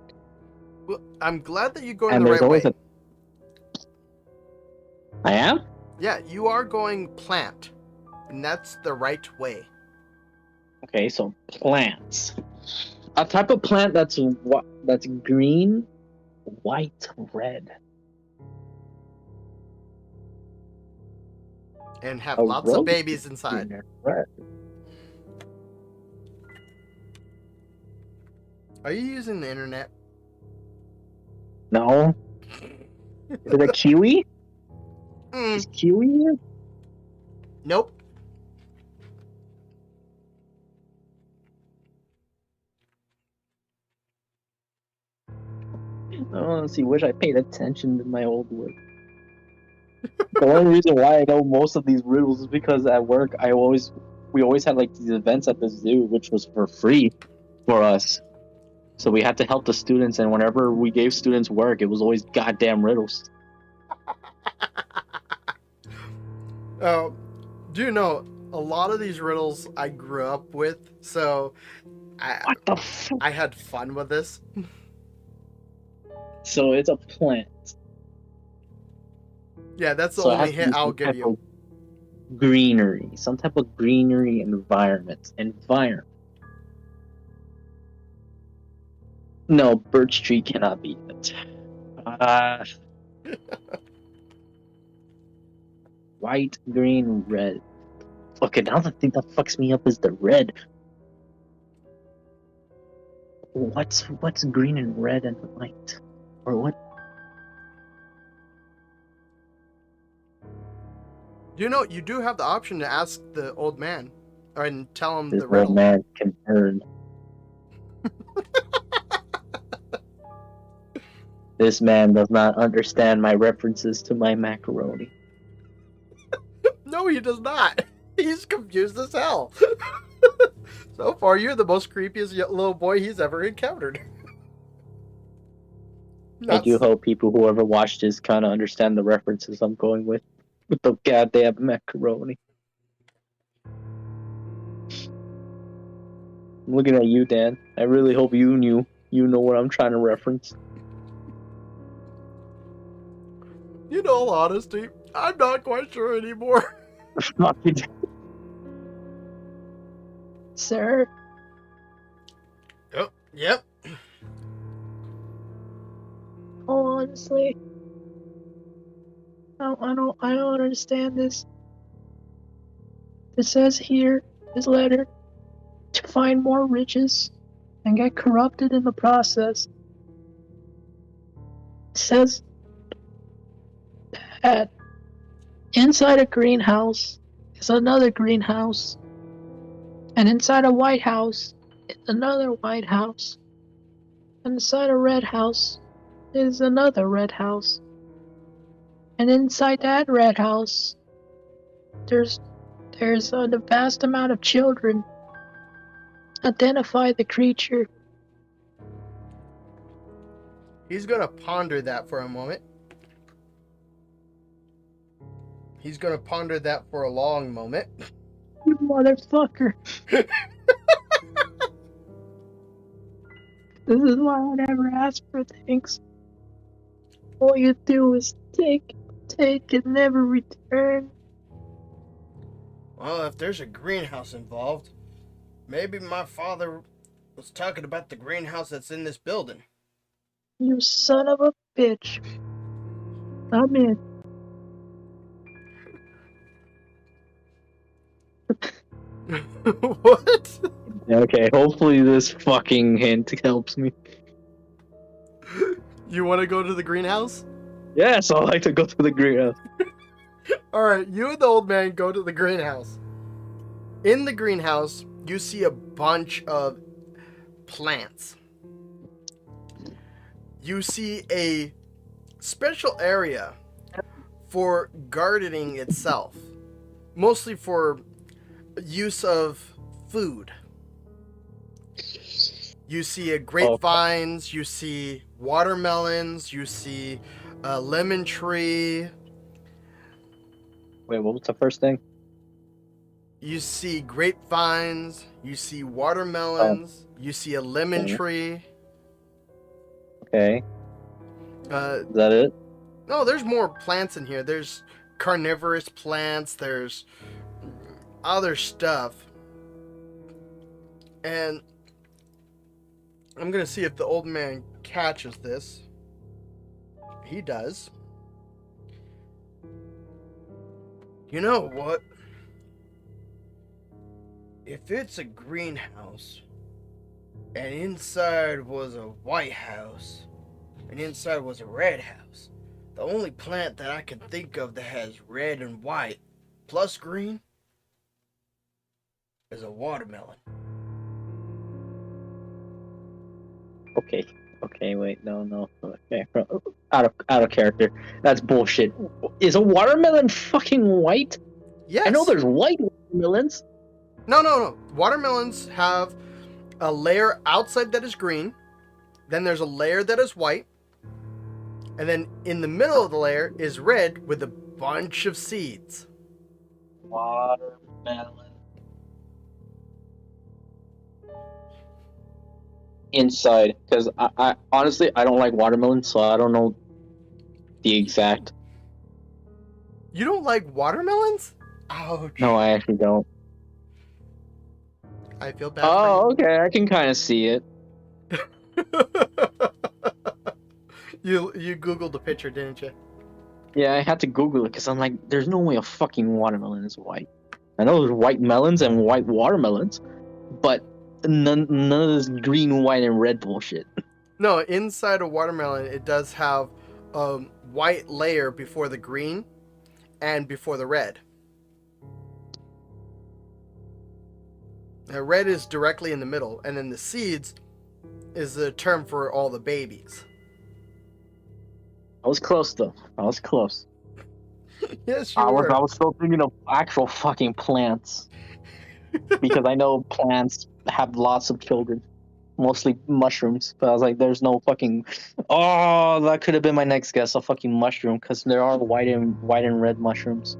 well, I'm glad that you're going And the there's right always way. I am. Yeah, you are going plant, and that's the right way. Okay, so plants. A type of plant that's green, white, red. And have A lots of rose babies is inside. green and red. Are you using the internet? No. Is it a kiwi? Is kiwi here? Nope. Oh, see, wish I paid attention to my old work. The only reason why I know most of these riddles is because at work we always had like these events at the zoo, which was for free for us. So we had to help the students, and whenever we gave students work, it was always goddamn riddles. Oh, do you know a lot of these riddles I grew up with? So What the fuck? I had fun with this. So it's a plant. Yeah, that's the So it has only to hint be I'll some give type you. of greenery, some type of greenery environment. No, birch tree cannot be it. White, green, red. Okay, now the thing that fucks me up is the red. What's green and red and white? Or what? You know, you do have the option to ask the old man and tell him This the old riddle. man can turn. This man does not understand my references to my macaroni. No, he does not. He's confused as hell. So far, you're the most creepiest little boy he's ever encountered. I do hope people who ever watch this kind of understand the references I'm going with the goddamn macaroni. I'm looking at you, Dan. I really hope you know what I'm trying to reference. In all honesty, I'm not quite sure anymore. Sir? Oh, yep. Oh, honestly, I don't understand this. It says here, this letter, to find more riches and get corrupted in the process. It says that inside a greenhouse is another greenhouse, and inside a White House is another White House, and inside a red house is another red house, and inside that red house there's a vast amount of children. Identify the creature. He's gonna ponder that for a moment. He's gonna ponder that for a long moment. You motherfucker. This is why I never ask for things. All you do is take, and never return. Well, if there's a greenhouse involved, maybe my father was talking about the greenhouse that's in this building. You son of a bitch. I'm in. What? Okay, hopefully this fucking hint helps me. You want to go to the greenhouse? Yes, I'd like to go to the greenhouse. Alright, you and the old man go to the greenhouse. In the greenhouse, you see a bunch of plants. You see a special area for gardening itself, mostly for use of food. You see grapevines, you see watermelons, you see a lemon tree. Wait, what was the first thing? You see grapevines, you see watermelons, you see a lemon tree. Okay. Is that it? No, there's more plants in here. There's carnivorous plants, there's other stuff. And I'm gonna see if the old man catches this. He does. You know what? If it's a greenhouse and inside was a White House and inside was a red house. The only plant that I can think of that has red and white, plus green, is a watermelon. Okay. Okay, wait, no. Okay, out of character. That's bullshit. Is a watermelon fucking white? Yes. I know there's white watermelons. No. Watermelons have a layer outside that is green, then there's a layer that is white, and then in the middle of the layer is red with a bunch of seeds. Watermelon. Inside, because I honestly I don't like watermelon, so I don't know the exact. You don't like watermelons? Ouch. No, I actually don't. I feel bad Oh, for okay, I can kind of see it. you. You Googled the picture, didn't you? Yeah, I had to Google it because I'm like, there's no way a fucking watermelon is white. I know there's white melons and white watermelons, but none of this green, white, and red bullshit. No, inside a watermelon, it does have a white layer before the green and before the red. The red is directly in the middle, and then the seeds is the term for all the babies. I was close though. I was close. Yes, you I were. was still thinking of actual fucking plants because I know plants have lots of children, mostly mushrooms. But I was like, there's no fucking. Oh, that could have been my next guess, a fucking mushroom, because there are white and red mushrooms.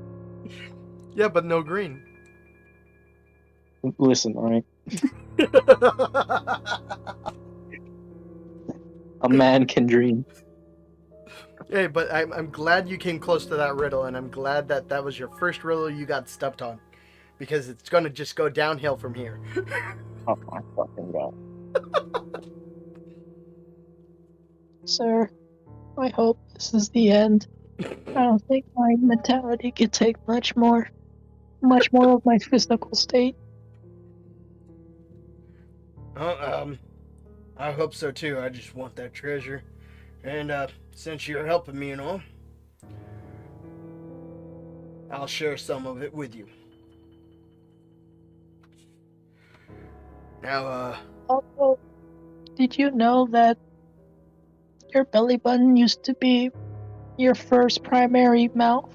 Yeah, but no green. Listen, all right. A man can dream. Hey, but I'm glad you came close to that riddle, and I'm glad that that was your first riddle you got stumped on, because it's gonna just go downhill from here. Oh my fucking god. Sir, I hope this is the end. I don't think my mentality could take much more of my physical state. I hope so too. I just want that treasure, and since you're helping me and all, I'll share some of it with you. Now, Also, did you know that your belly button used to be your first primary mouth?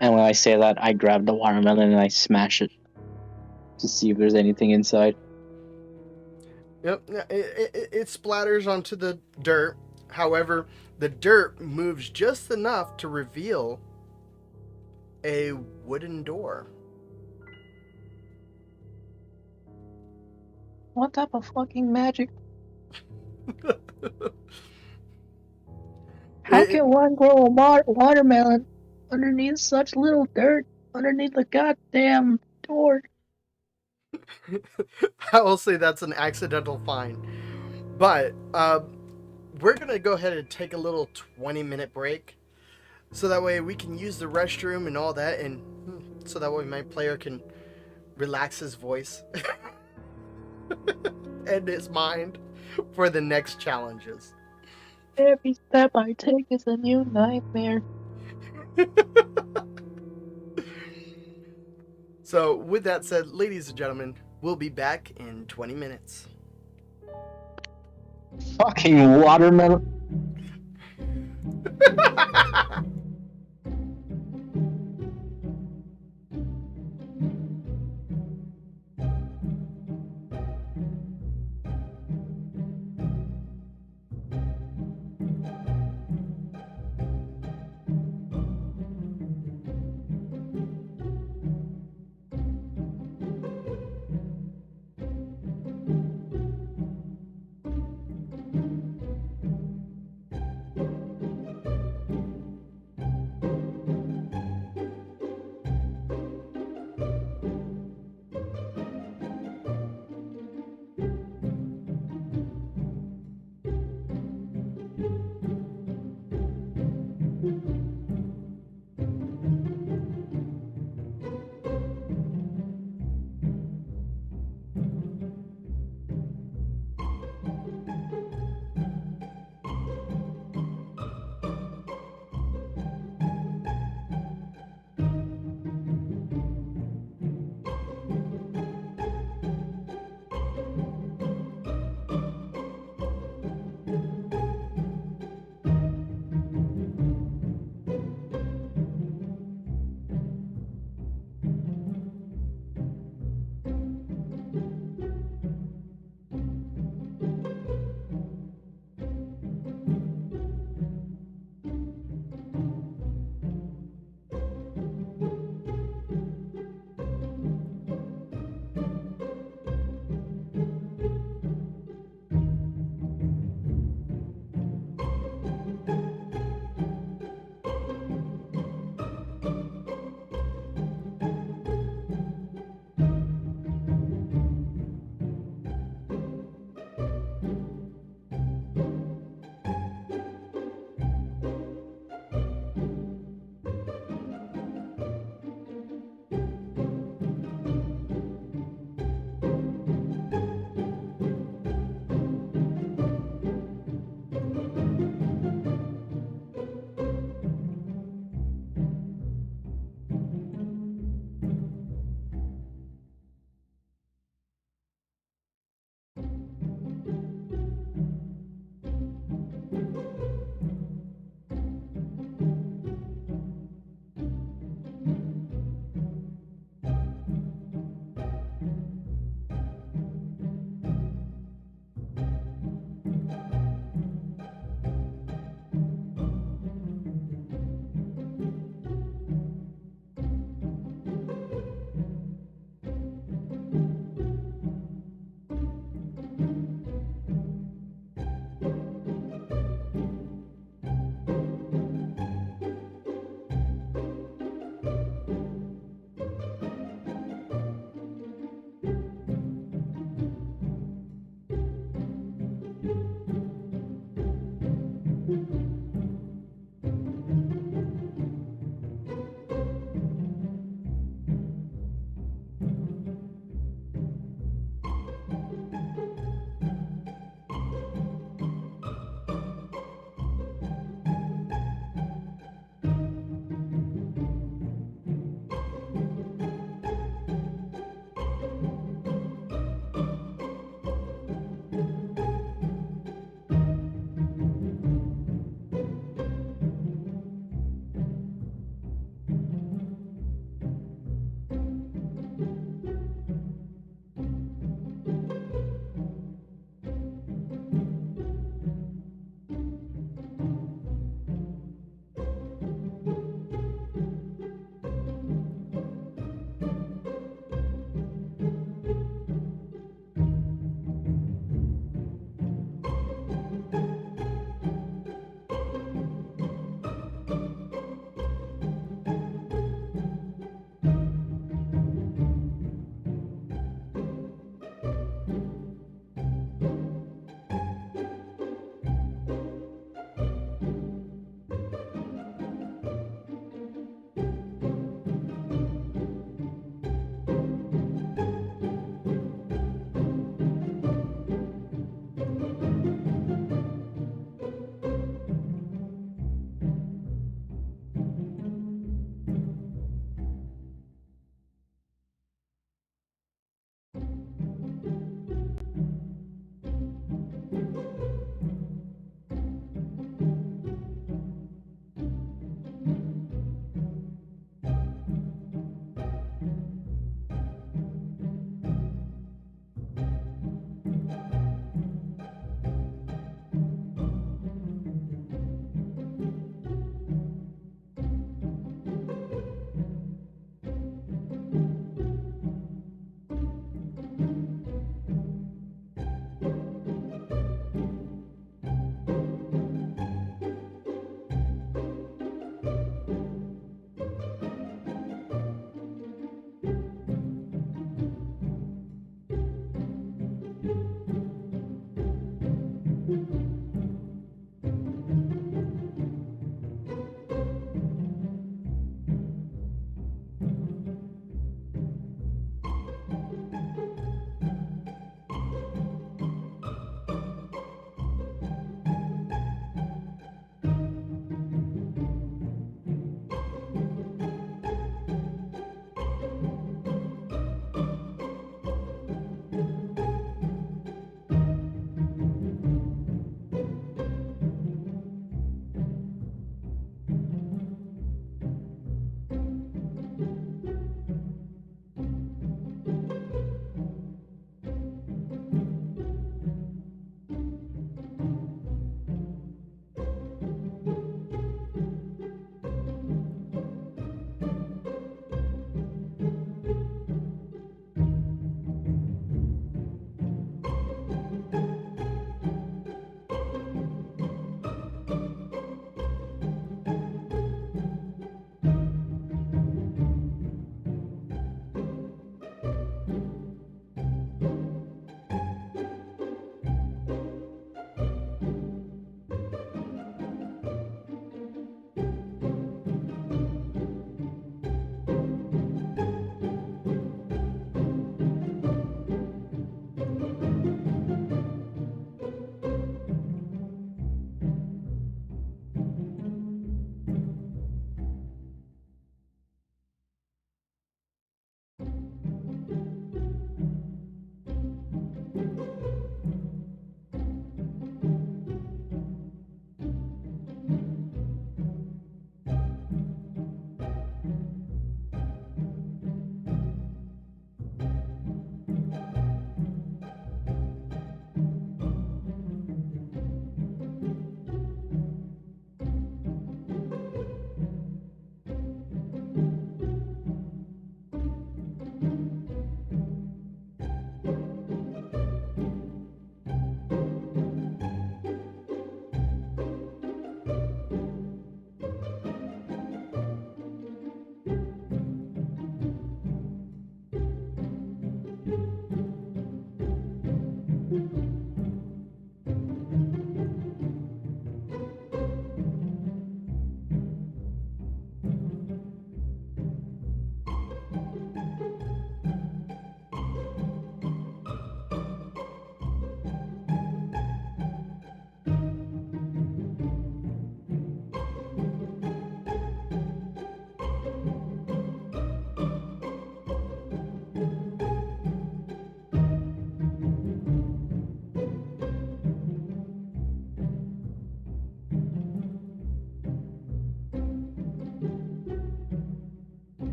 And when I say that, I grab the watermelon and I smash it to see if there's anything inside. yep, it splatters onto the dirt. However, the dirt moves just enough to reveal a wooden door. What type of fucking magic? How can one grow a watermelon underneath such little dirt underneath the goddamn door? I will say that's an accidental find. But we're going to go ahead and take a little 20-minute break. So that way we can use the restroom and all that. And so that way my player can relax his voice and his mind for the next challenges. Every step I take is a new nightmare. So with that said, ladies and gentlemen, we'll be back in 20 minutes. Fucking watermelon.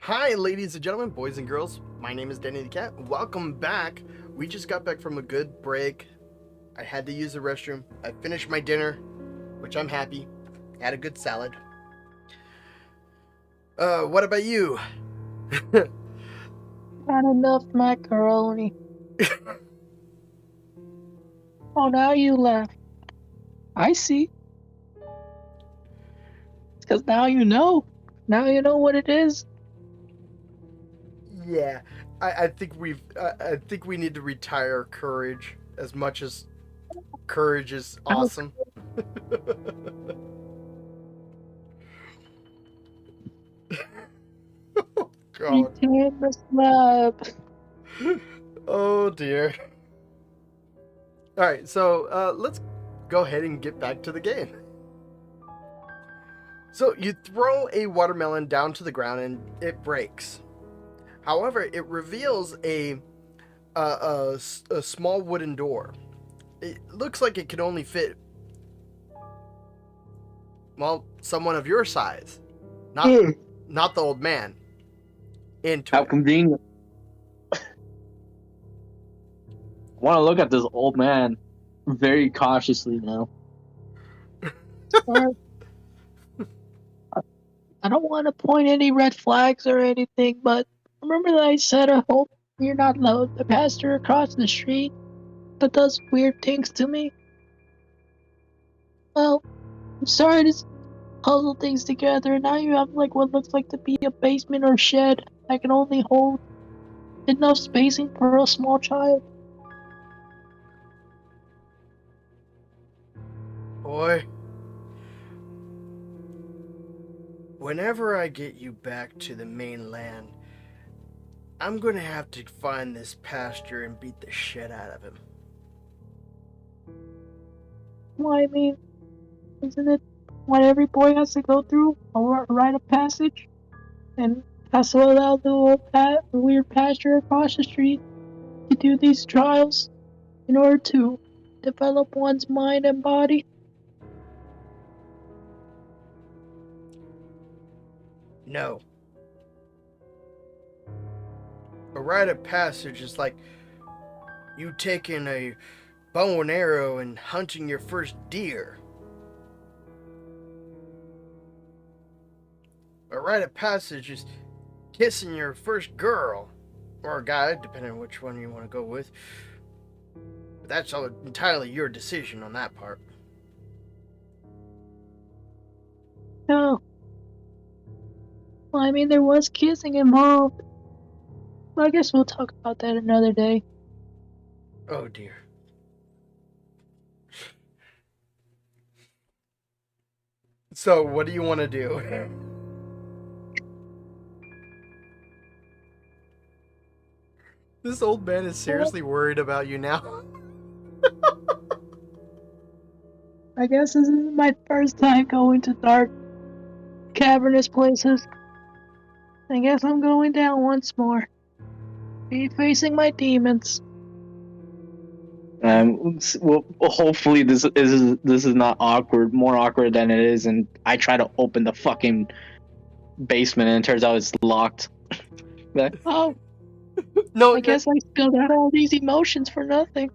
Hi, ladies and gentlemen, boys and girls. My name is Danny the Cat. Welcome back. We just got back from a good break. I had to use the restroom. I finished my dinner, which I'm happy. Had a good salad. What about you? Not enough macaroni. Oh, now you laugh. I see. Because now you know. Now you know what it is. Yeah, I think I think we need to retire courage as much as courage is awesome. God. Retain the slab. Oh dear. All right, so let's go ahead and get back to the game. So you throw a watermelon down to the ground and it breaks. However, it reveals a small wooden door. It looks like it can only fit, well, someone of your size, not the old man, into How it. convenient. I want to look at this old man very cautiously now. I don't want to point any red flags or anything, but remember that I said I hope you're not the pastor across the street that does weird things to me? Well, I'm sorry to puzzle things together, and now you have like what looks like to be a basement or shed that can only hold enough spacing for a small child. Boy, whenever I get you back to the mainland, I'm gonna have to find this pastor and beat the shit out of him. Well, I mean, isn't it what every boy has to go through? A rite of passage? And that's what allowed the weird pastor across the street to do these trials in order to develop one's mind and body. No. A rite of passage is like you taking a bow and arrow and hunting your first deer. A rite of passage is kissing your first girl, or guy, depending on which one you want to go with. But that's all entirely your decision on that part. No. Well, I mean, there was kissing involved. Well, I guess we'll talk about that another day. Oh dear. So, what do you want to do? This old man is seriously worried about you now. I guess this is my first time going to dark, cavernous places. I guess I'm going down once more. Be facing my demons. Well, hopefully this is not awkward, more awkward than it is, and I try to open the fucking basement and it turns out it's locked. Oh, No, I guess I spilled out all these emotions for nothing.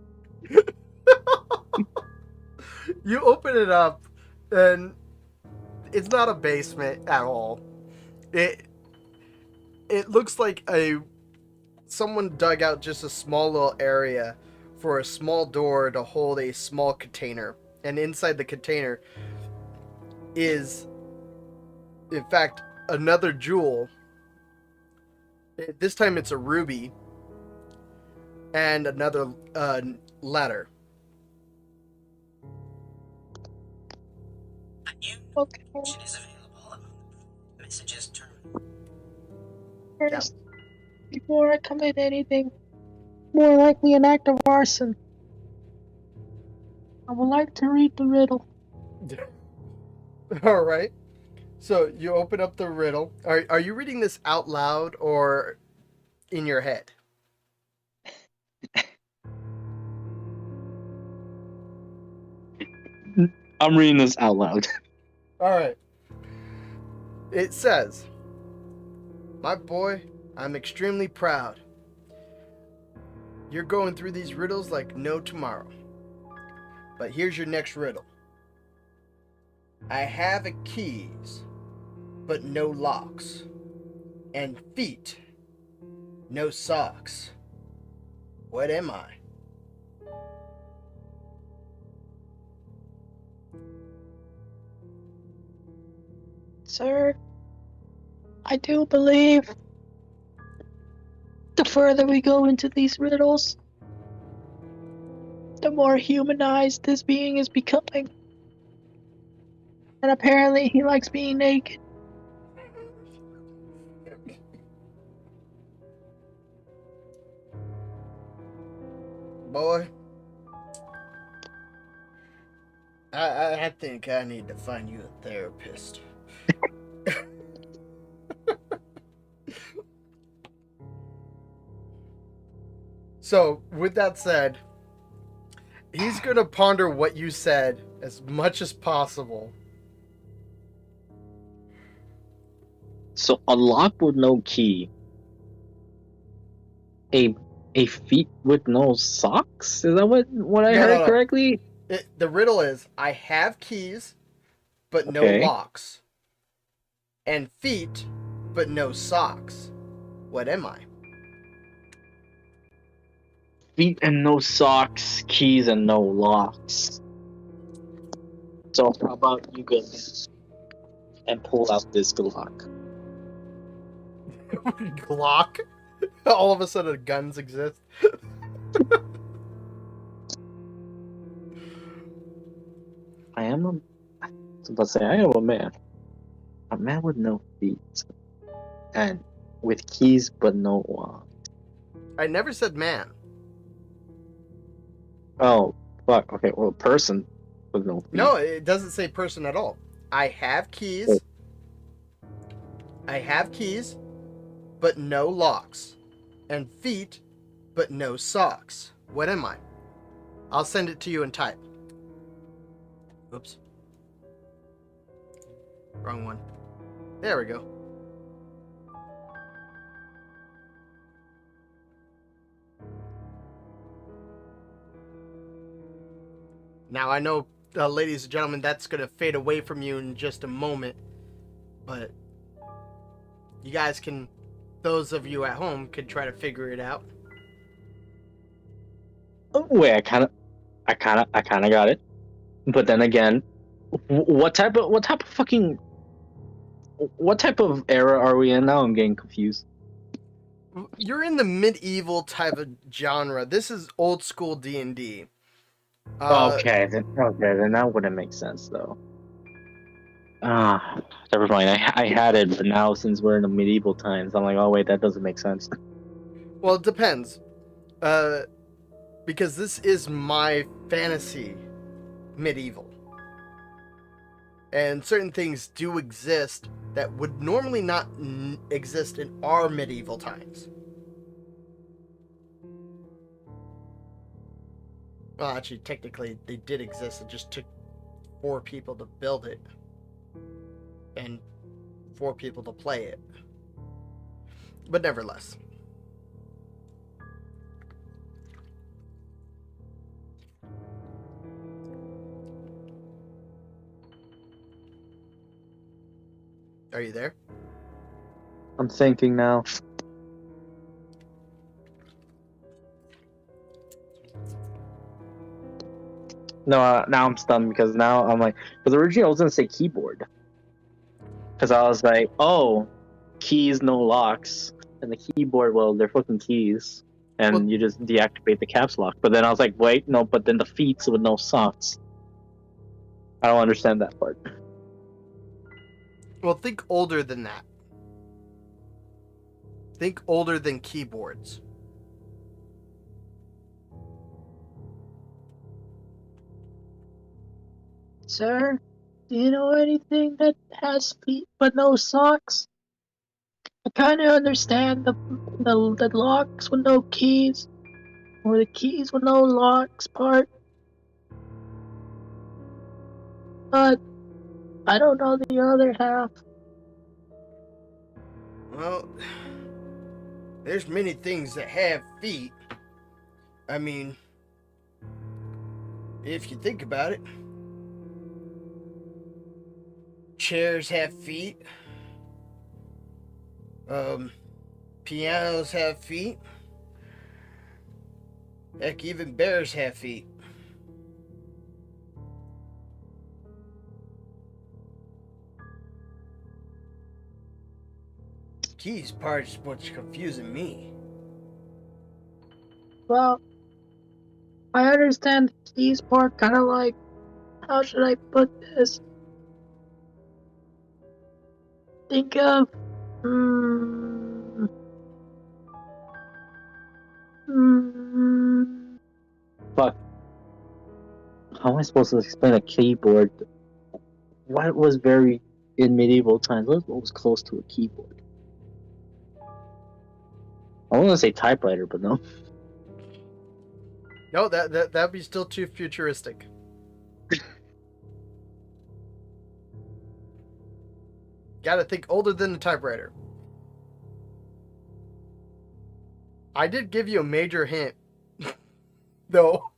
you open it up, and it's not a basement at all. It looks like someone dug out just a small little area for a small door to hold a small container, and inside the container is, in fact, another jewel. This time it's a ruby and another letter. Okay. Is available. Messages terminated. First, before I commit anything, more likely an act of arson, I would like to read the riddle. All right. So you open up the riddle. Are you reading this out loud or in your head? I'm reading this out loud. All right. It says, My boy, I'm extremely proud. You're going through these riddles like no tomorrow. But here's your next riddle. I have keys, but no locks. And feet, no socks. What am I? Sir, I do believe the further we go into these riddles, the more humanized this being is becoming. And apparently he likes being naked. Boy, I think I need to find you a therapist. So, with that said, he's going to ponder what you said as much as possible. So a lock with no key. A feet with no socks? Is that what I heard correctly? The riddle is, I have keys, but no Okay. locks. And feet, but no socks. What am I? Feet and no socks, keys and no locks. So how about you go and pull out this Glock? Glock? All of a sudden guns exist. I am a man. A man with no feet. And with keys but no locks. I never said man. Oh, fuck. Okay, well, person with no feet. No, it doesn't say person at all. I have keys. Oh. I have keys, but no locks. And feet, but no socks. What am I? I'll send it to you in type. Oops. Wrong one. There we go. Now I know, ladies and gentlemen, that's going to fade away from you in just a moment. But you guys can, those of you at home, can try to figure it out. Oh, wait, I kind of got it. But then again, what type of era are we in now? I'm getting confused. You're in the medieval type of genre. This is old school D&D. Okay, then that wouldn't make sense though. Never mind. I had it, but now since we're in the medieval times, I'm like, oh wait, that doesn't make sense. Well, it depends. Because this is my fantasy medieval. And certain things do exist that would normally not exist in our medieval times. Well, actually, technically, they did exist. It just took 4 people to build it. And 4 people to play it. But nevertheless. Are you there? I'm thinking now. No, now I'm stunned because now I'm like, because originally I was gonna say keyboard, because I was like, oh, keys no locks, and the keyboard, well, they're fucking keys, and you just deactivate the caps lock. But then I was like, wait, no, but then the feet with no socks. I don't understand that part. Well, think older than that. Think older than keyboards. Sir, do you know anything that has feet but no socks? I kind of understand the locks with no keys, or the keys with no locks part, but I don't know the other half. Well, there's many things that have feet. I mean, if you think about it, chairs have feet. Pianos have feet. Heck, even bears have feet. Keys part is what's confusing me. Well, I understand the keys part, kind of like, how should I put this? Think of, mm, fuck. How am I supposed to explain a keyboard? What was very in medieval times? What was close to a keyboard? I want to say typewriter, but no. No, that'd be still too futuristic. Gotta think older than the typewriter. I did give you a major hint. Though.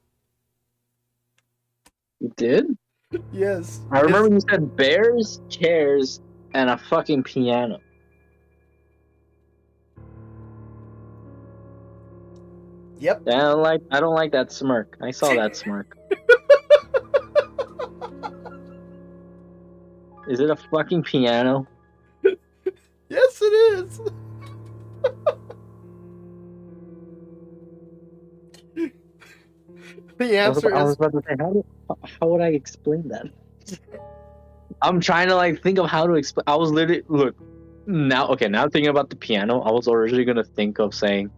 You did? Yes. I remember you said bears, chairs, and a fucking piano. Yep. I don't like that smirk. I saw that smirk. Is it a fucking piano? Yes, it is. The answer I was is about to say, how would I explain that? I'm trying to like think of how to explain. I was literally now thinking about the piano. I was originally gonna think of saying,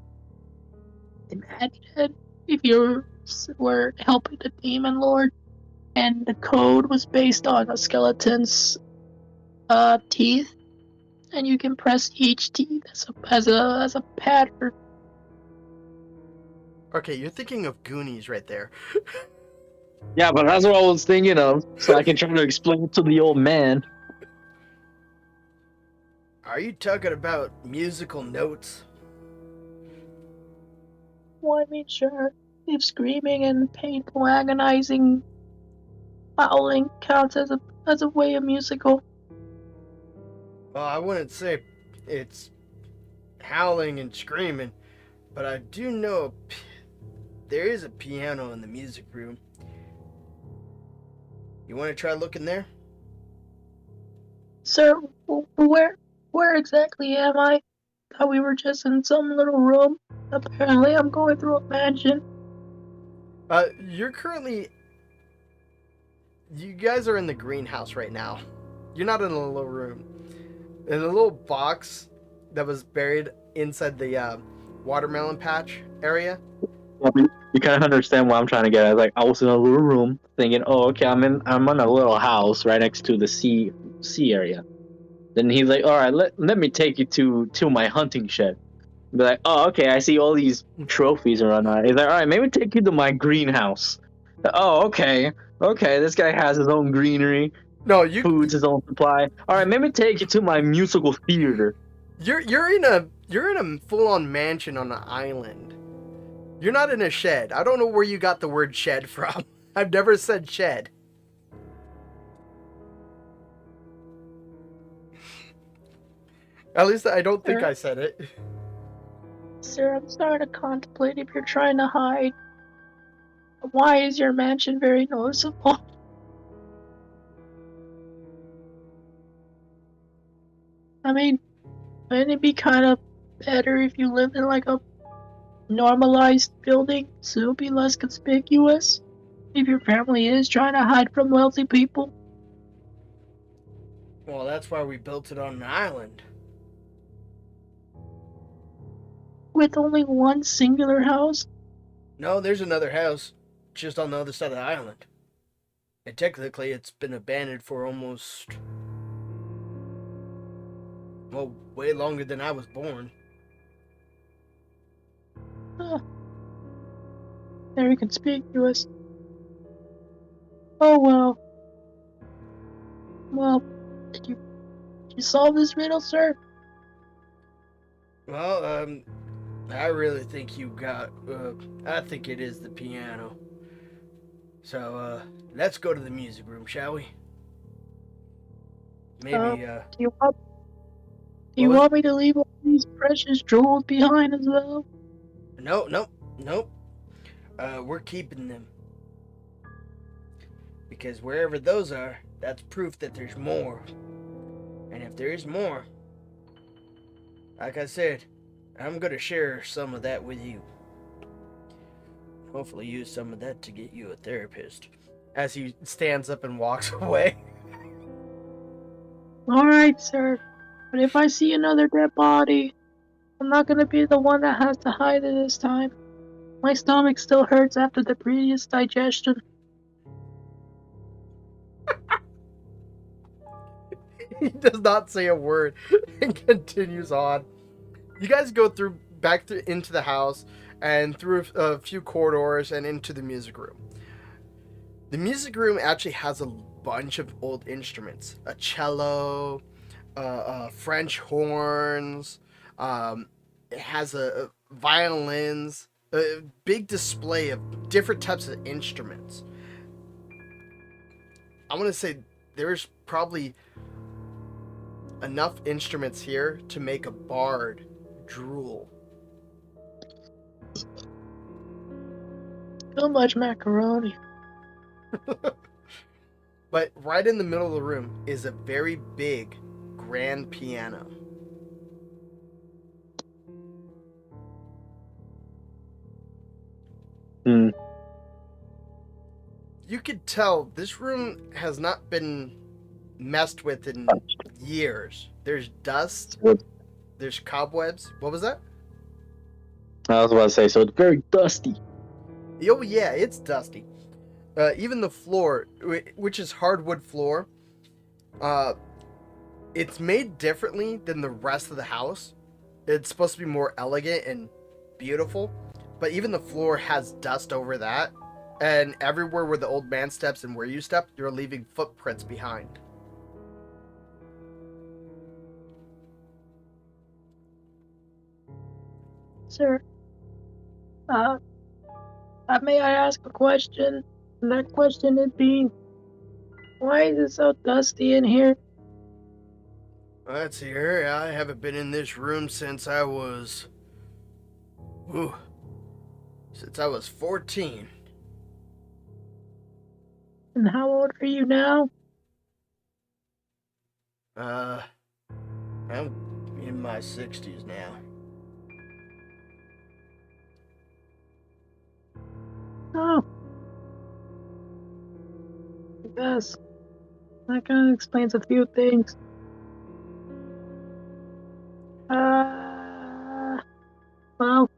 imagine if you were helping the demon lord, and the code was based on a skeleton's teeth, and you can press each teeth as a pattern. okay. You're thinking of Goonies right there. Yeah, but that's what I was thinking of, so I can try to explain it to the old man. Are you talking about musical notes? Well, I mean, sure, if screaming and painful, agonizing howling counts as a way of musical. Well, I wouldn't say it's howling and screaming, but I do know there is a piano in the music room. You want to try looking there? Sir, where exactly am I? Thought we were just in some little room. Apparently, I'm going through a mansion. You're currently. You guys are in the greenhouse right now. You're not in a little room. In a little box that was buried inside the watermelon patch area. You kind of understand what I'm trying to get at. Like, I was in a little room thinking, oh, okay, I'm in a little house right next to the sea area. Then he's like, all right, let me take you to my hunting shed. Be like, oh, okay, I see all these trophies around. He's like, all right, maybe take you to my greenhouse. Oh, okay, this guy has his own greenery, No, you. foods, his own supply. All right, maybe take you to my musical theater. You're in a full-on mansion on an island. You're not in a shed. I don't know where you got the word shed from. I've never said shed. At least I don't think I said it. Sir, I'm starting to contemplate if you're trying to hide. Why is your mansion very noticeable? I mean, wouldn't it be kind of better if you lived in like a normalized building so it'll be less conspicuous if your family is trying to hide from wealthy people? Well, that's why we built it on an island. With only one singular house? No, there's another house just on the other side of the island. And technically, it's been abandoned for almost, well, way longer than I was born. Very conspicuous. Oh well. Well, did you solve this riddle, sir? Well, I really think you got. I think it is the piano. So, let's go to the music room, shall we? Uh, Maybe. do you want do What you was? want me to leave all these precious jewels behind as well? No, no, nope. We're keeping them because wherever those are, that's proof that there's more. And if there is more, like I said, I'm gonna share some of that with you. Hopefully, use some of that to get you a therapist. As he stands up and walks away. All right, sir. But if I see another dead body, I'm not gonna be the one that has to hide it this time. My stomach still hurts after the previous digestion. He does not say a word and continues on. You guys go into the house and through a few corridors and into the music room. The music room actually has a bunch of old instruments: a cello, French horns. It has a violins. A big display of different types of instruments. I want to say there's probably enough instruments here to make a bard drool. So much macaroni. But right in the middle of the room is a very big grand piano. Hmm. You could tell this room has not been messed with in years. There's dust, there's cobwebs. What was that? I was about to say, so it's very dusty. Oh, yeah, it's dusty. Even the floor, which is hardwood floor, uh, it's made differently than the rest of the house. It's supposed to be more elegant and beautiful, but even the floor has dust over that. And everywhere where the old man steps and where you step, you're leaving footprints behind. Sir, uh, may I ask a question? And that question would be, why is it so dusty in here? Let's see here. I haven't been in this room since I was. Ooh, since I was 14. And how old are you now? I'm in my 60s now. Oh, I guess. That kind of explains a few things. Well,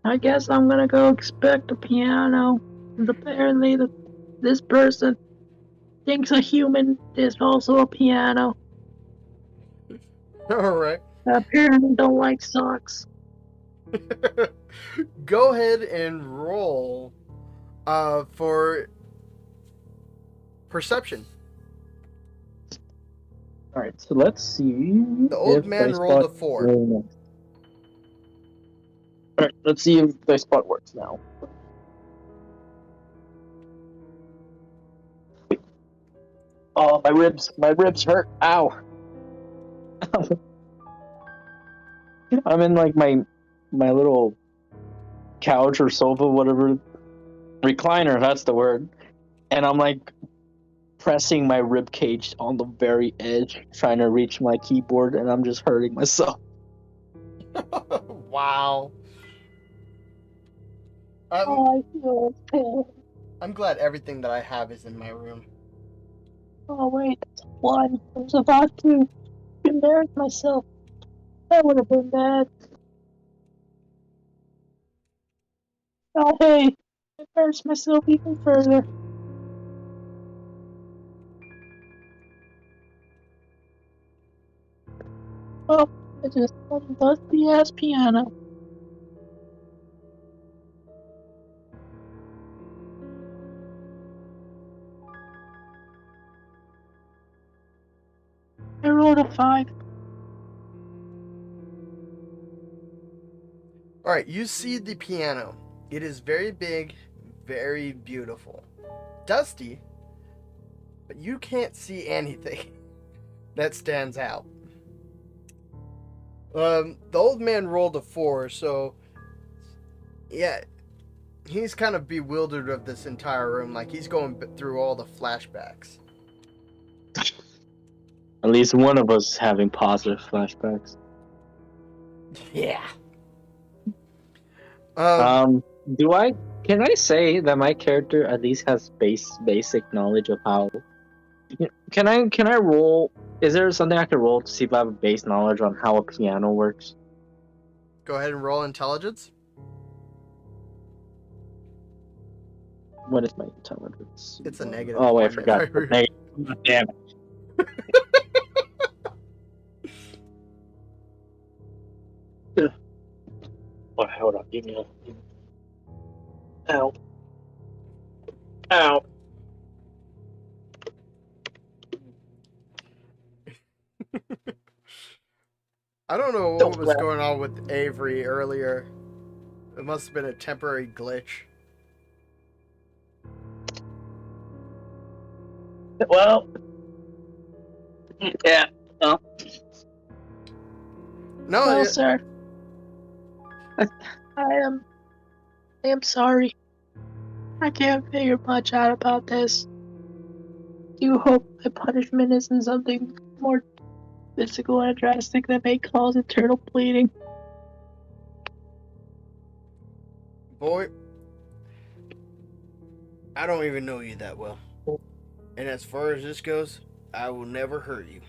I guess I'm gonna go expect a piano. And apparently, this person thinks a human is also a piano. Alright. Apparently, don't like socks. Go ahead and roll for perception. Alright, so let's see The old man rolled a 4. Alright, let's see if Dice Spot works now. Oh, my ribs hurt. Ow. I'm in like my little couch or sofa, whatever, recliner, that's the word. And I'm like pressing my rib cage on the very edge, trying to reach my keyboard, and I'm just hurting myself. Wow. Oh, I feel pain. I'm glad everything that I have is in my room. Oh wait, that's one. I was about to embarrass myself. That would have been bad. Oh hey, embarrass myself even further. Oh, it's just a dusty ass piano. I rolled a 5. All right, you see the piano. It is very big, very beautiful. Dusty, but you can't see anything that stands out. The old man rolled a 4, so yeah, he's kind of bewildered of this entire room. Like he's going through all the flashbacks. At least one of us is having positive flashbacks. Yeah. Can I say that my character at least has basic knowledge of how? Can I roll? Is there something I can roll to see if I have a base knowledge on how a piano works? Go ahead and roll intelligence. What is my intelligence? It's a negative. Oh wait, I one. forgot. Negative. Damn it. Oh, hold on. Give me a. Ow. Ow. I don't know what was going on with Avery earlier. It must have been a temporary glitch. Well. Yeah. No, Well, sir. I am sorry. I can't figure much out about this. Do you hope my punishment isn't something more physical and drastic that may cause internal bleeding? boy, I don't even know you that well. And as far as this goes, I will never hurt you.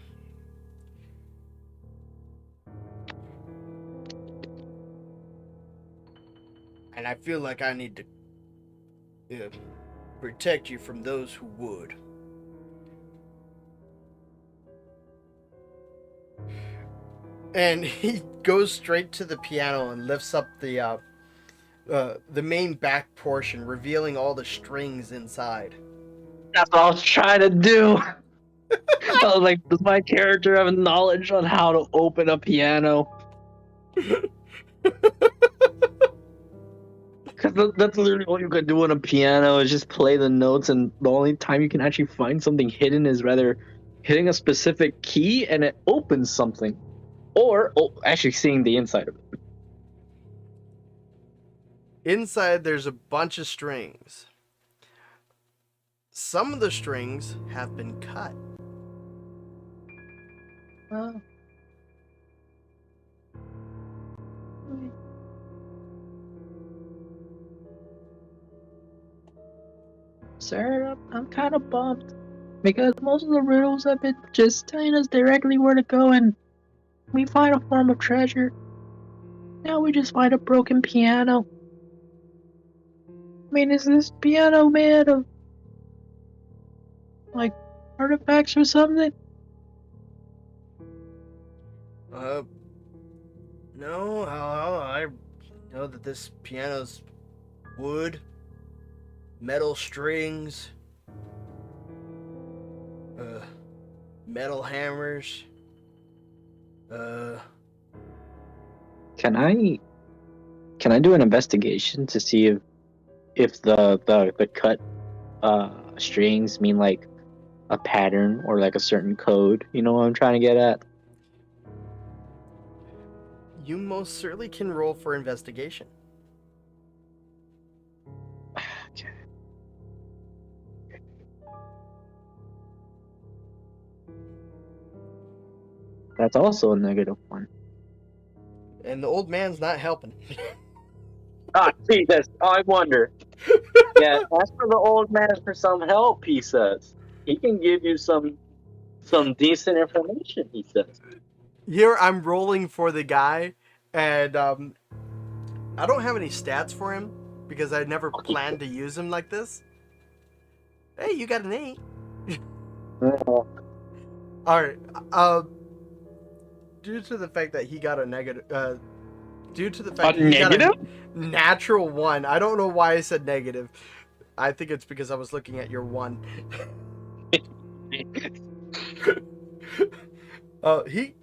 And I feel like I need to protect you from those who would. And he goes straight to the piano and lifts up the main back portion, revealing all the strings inside. That's what I was trying to do. I was like, does my character have knowledge on how to open a piano? Because that's literally all you can do on a piano is just play the notes, and the only time you can actually find something hidden is rather hitting a specific key and it opens something. Or actually seeing the inside of it. Inside, there's a bunch of strings. Some of the strings have been cut. Oh. Sir, I'm kind of bummed. Because most of the riddles have been just telling us directly where to go, and we find a form of treasure. Now we just find a broken piano. I mean, is this piano made of, like, artifacts or something? No, I know that this piano's wood, metal strings, metal hammers, Can I do an investigation to see if the cut strings mean like a pattern or like a certain code? You know what I'm trying to get at? You most certainly can roll for investigation. Okay. That's also a -1. And the old man's not helping. Ah, Jesus, I wonder. Yeah, ask for the old man for some help, he says. He can give you some decent information, he says. Here I'm rolling for the guy, and I don't have any stats for him because I never planned to use him like this. Hey, you got an 8. Alright, due to the fact that he got a negative, due to the fact that he got a natural 1, I don't know why I said negative. I think it's because I was looking at your 1.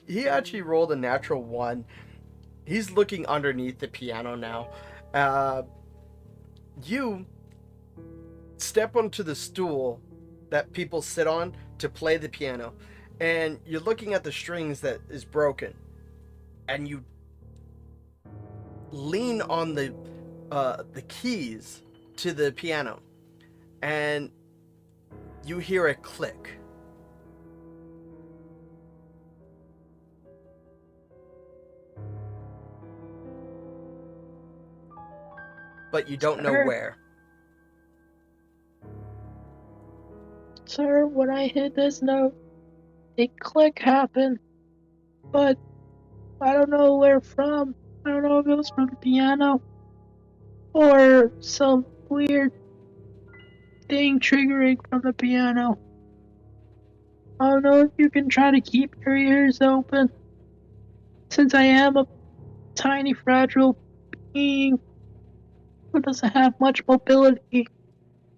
He actually rolled a natural 1, He's looking underneath the piano now. You step onto the stool that people sit on to play the piano, and you're looking at the strings that is broken, and you lean on the keys to the piano, and you hear a click. But you don't know Sir? where. Sir, when I hit this note, a click happened, but I don't know where from. I don't know if it was from the piano or some weird thing triggering from the piano. I don't know if you can try to keep your ears open, since I am a tiny, fragile being who doesn't have much mobility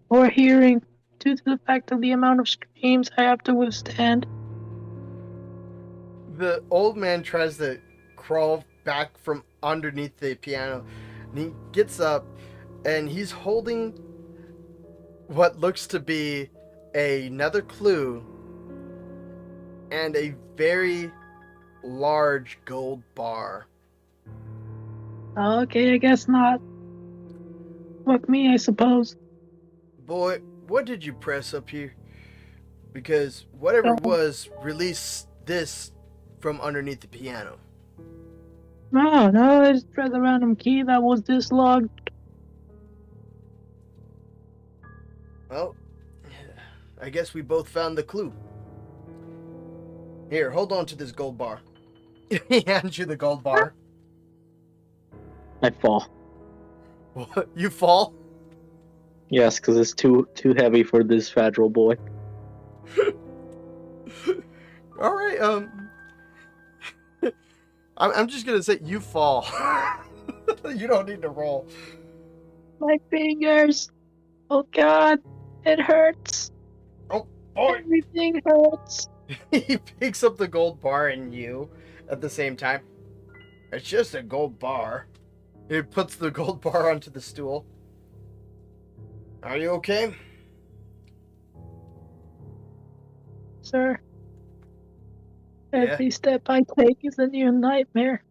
or hearing due to the fact of the amount of screams I have to withstand. The old man tries to crawl back from underneath the piano, and he gets up, and he's holding what looks to be another clue and a very large gold bar. Okay, I guess not. Fuck me, I suppose. Boy, what did you press up here? Because whatever it was released this from underneath the piano. No, I just pressed a random key that was dislogged. Well, I guess we both found the clue. Here, hold on to this gold bar. He hands you the gold bar. I fall. What? You fall? Yes, because it's too heavy for this fragile boy. All right. I'm just gonna say you fall. You don't need to roll. My fingers. Oh God, it hurts. Oh boy! Everything hurts. He picks up the gold bar and you at the same time. It's just a gold bar. He puts the gold bar onto the stool. Are you okay? Sir, Yeah? every step I take is a new nightmare.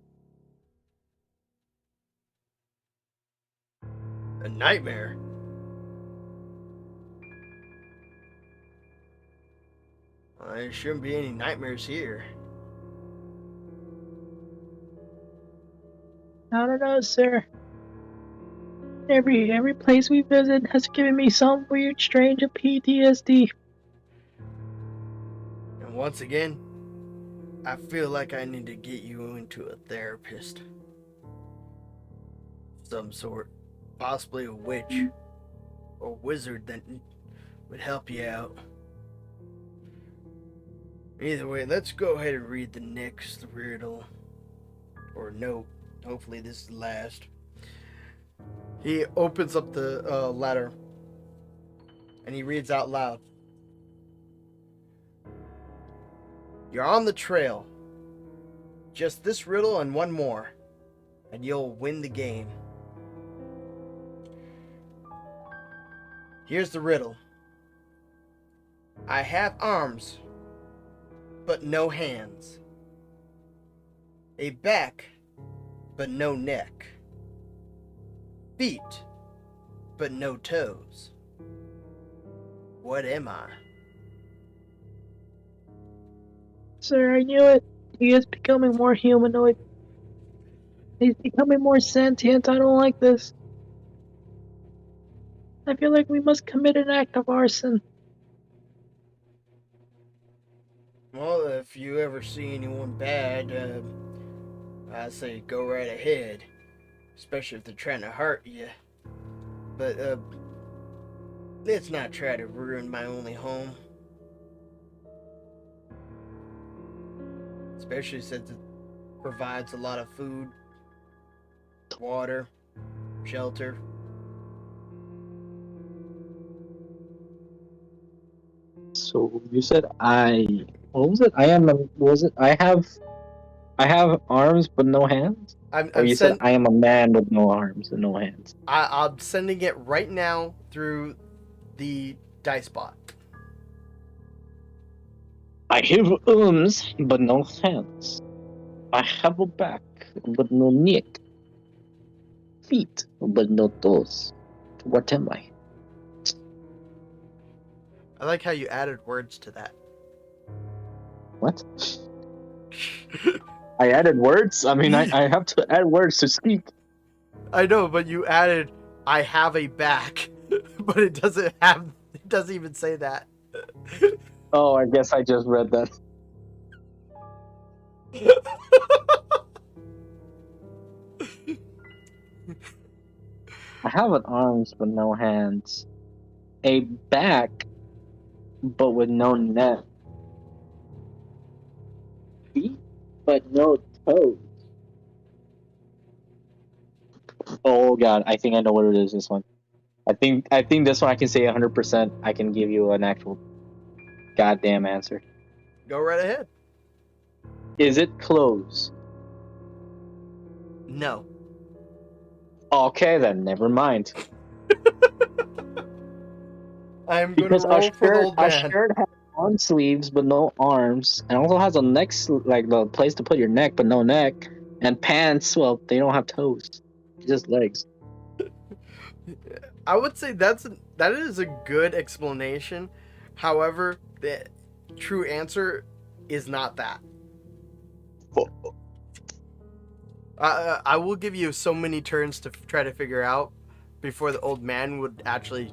A nightmare? Well, there shouldn't be any nightmares here. I don't know, sir. Every place we visit has given me some weird strange of PTSD. And once again, I feel like I need to get you into a therapist. Of some sort. Possibly a witch. Or wizard that would help you out. Either way, let's go ahead and read the next riddle. Or note. Hopefully this is the last. He opens up the letter. And he reads out loud. You're on the trail. Just this riddle and one more. And you'll win the game. Here's the riddle. I have arms, but no hands. A back, but no neck. Feet, but no toes. What am I? Sir, I knew it. He is becoming more humanoid. He's becoming more sentient. I don't like this. I feel like we must commit an act of arson. Well, if you ever see anyone bad, I say go right ahead. Especially if they're trying to hurt you. But, let's not try to ruin my only home. Especially since it provides a lot of food, water, shelter. So you said what was it? I have arms but no hands? I'm Oh, I'm you said send I am a man with no arms and no hands. I'm sending it right now through the dice bot. I have arms but no hands. I have a back but no neck. Feet but no toes. What am I? I like how you added words to that. What? I added words? I mean, I have to add words to speak. I know, but you added I have a back, but it doesn't even say that. Oh, I guess I just read that. I have an arms but no hands. A back but with no neck. Feet but no toes. Oh god, I think I know what it is. This one. I think this one I can say 100%. I can give you an actual goddamn answer. Go right ahead. Is it clothes? No. Okay, then never mind. I'm gonna Because roll for the old a man. shirt has arm sleeves but no arms, and also has a neck, like the place to put your neck but no neck. And pants, well, they don't have toes, just legs. I would say that is a good explanation. However, the true answer is not that. I will give you so many turns to try to figure out before the old man would actually,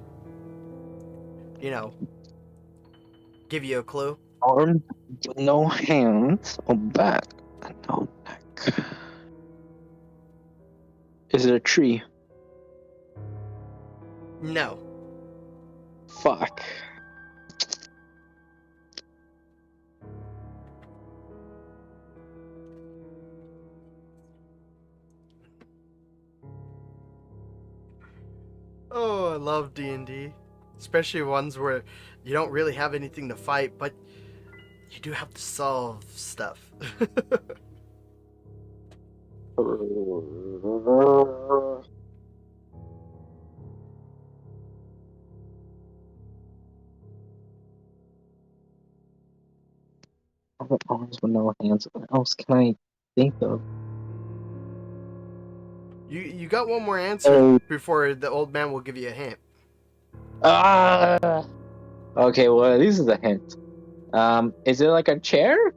give you a clue. Arms but no hands, a back and no neck. Is it a tree? No. Fuck. Oh, I love D&D. Especially ones where you don't really have anything to fight, but you do have to solve stuff. Arms but no hands. What else can I think of? You got one more answer Oh. before the old man will give you a hint. Ah. Okay, well, this is a hint. Is it like a chair?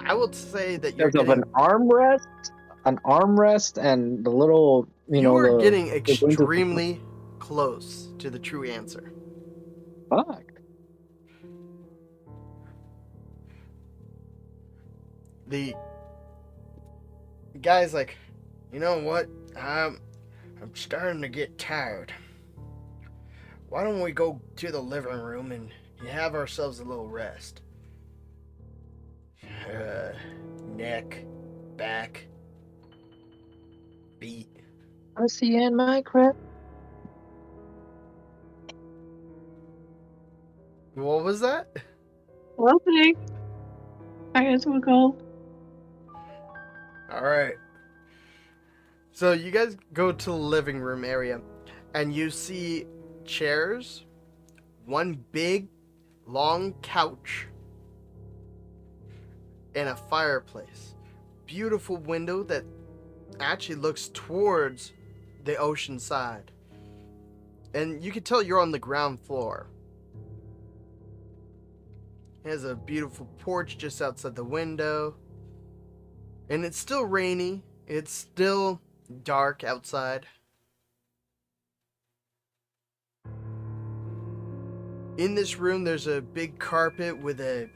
I would say that you're Because of getting an armrest, and the little, you are getting the things that- extremely close to the true answer. Fuck. The guy's like, you know what? I'm starting to get tired. Why don't we go to the living room and have ourselves a little rest? Neck, back, feet. I see in my crap. What was that? Okay. I guess we'll go. All right. So you guys go to the living room area, and you see chairs, one big, long couch, and a fireplace. Beautiful window that actually looks towards the ocean side. And you can tell you're on the ground floor. It has a beautiful porch just outside the window. And it's still rainy. It's still dark outside. In this room, there's a big carpet with a,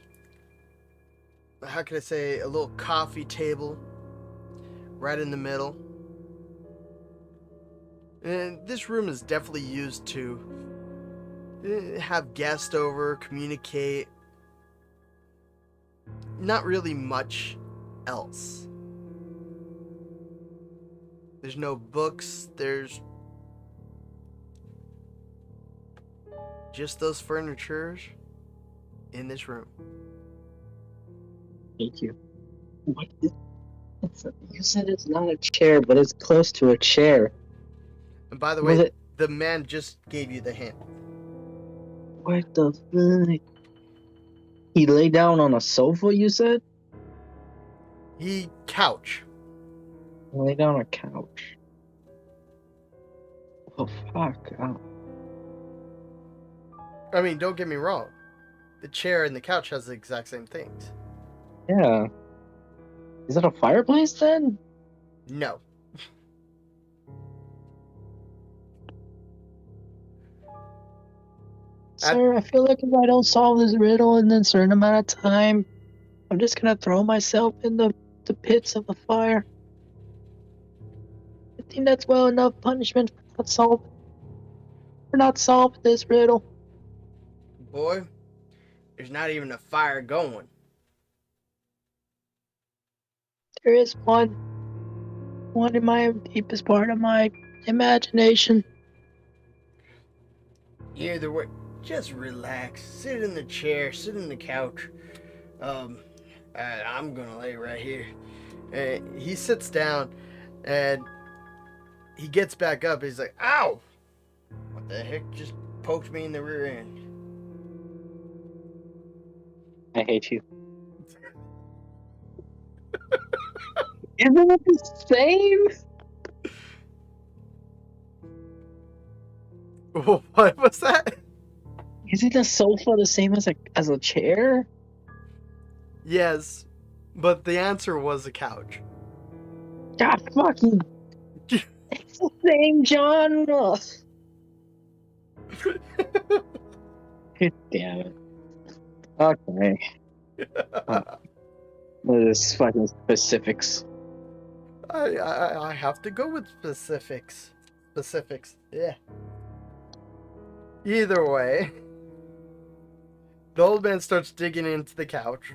how can I say, a little coffee table right in the middle. And this room is definitely used to have guests over, communicate. Not really much else. There's no books, there's just those furnitures in this room. Thank you. You said it's not a chair, but it's close to a chair. And by the Was way, it? the man just gave you the hint. What the fuck? He lay down on a sofa, you said? He couch. He lay down on a couch. Oh, fuck. I mean, don't get me wrong. The chair and the couch has the exact same things. Yeah. Is that a fireplace then? No. Sir, I feel like if I don't solve this riddle in a certain amount of time, I'm just gonna throw myself in the pits of the fire. I think that's well enough punishment for not solving this riddle. Boy, there's not even a fire going. There is one in my deepest part of my imagination. Either way, just relax. Sit in the chair, sit in the couch. I'm gonna lay right here. And he sits down and he gets back up. He's like, ow! What the heck just poked me in the rear end? I hate you. Isn't it the same? What was that? Isn't a sofa the same as a chair? Yes, but the answer was a couch. God fucking. It's the same genre. Damn it. Okay. What is fucking specifics? I have to go with specifics. Specifics, yeah. Either way, the old man starts digging into the couch.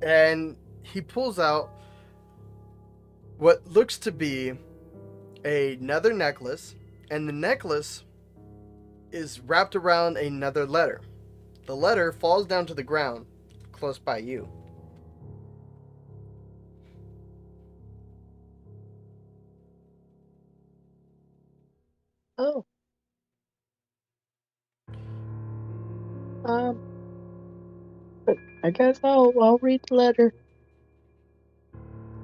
And he pulls out what looks to be another necklace. And the necklace is wrapped around another letter. The letter falls down to the ground close by you. Oh. I guess I'll read the letter.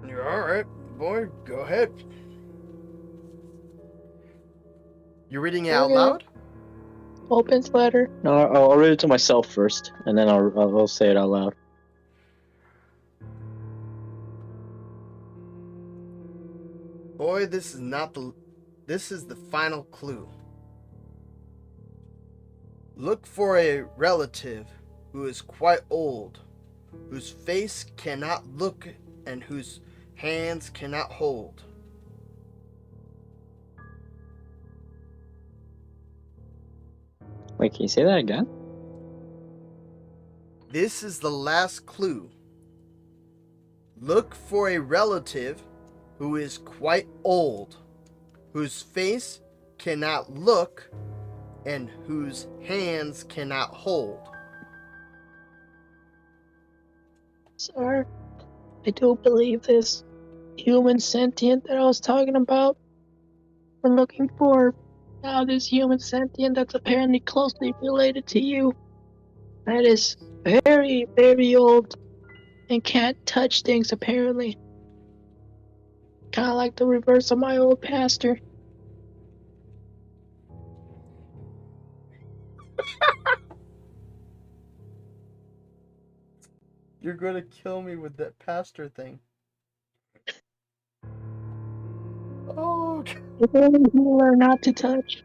You're alright, boy. Go ahead. You're reading it out Okay. loud? Opens letter. No, I'll read it to myself first, and then I'll say it out loud. Boy, this is the final clue. Look for a relative who is quite old, whose face cannot look and whose hands cannot hold. Wait, can you say that again? This is the last clue. Look for a relative who is quite old, whose face cannot look and whose hands cannot hold. Sir, I do believe this human sentient that I was talking about. We're looking for now this human sentient that's apparently closely related to you. That is very, very old and can't touch things apparently. Kind of like the reverse of my old pastor. You're gonna kill me with that pastor thing. Oh, If only you learn not to touch.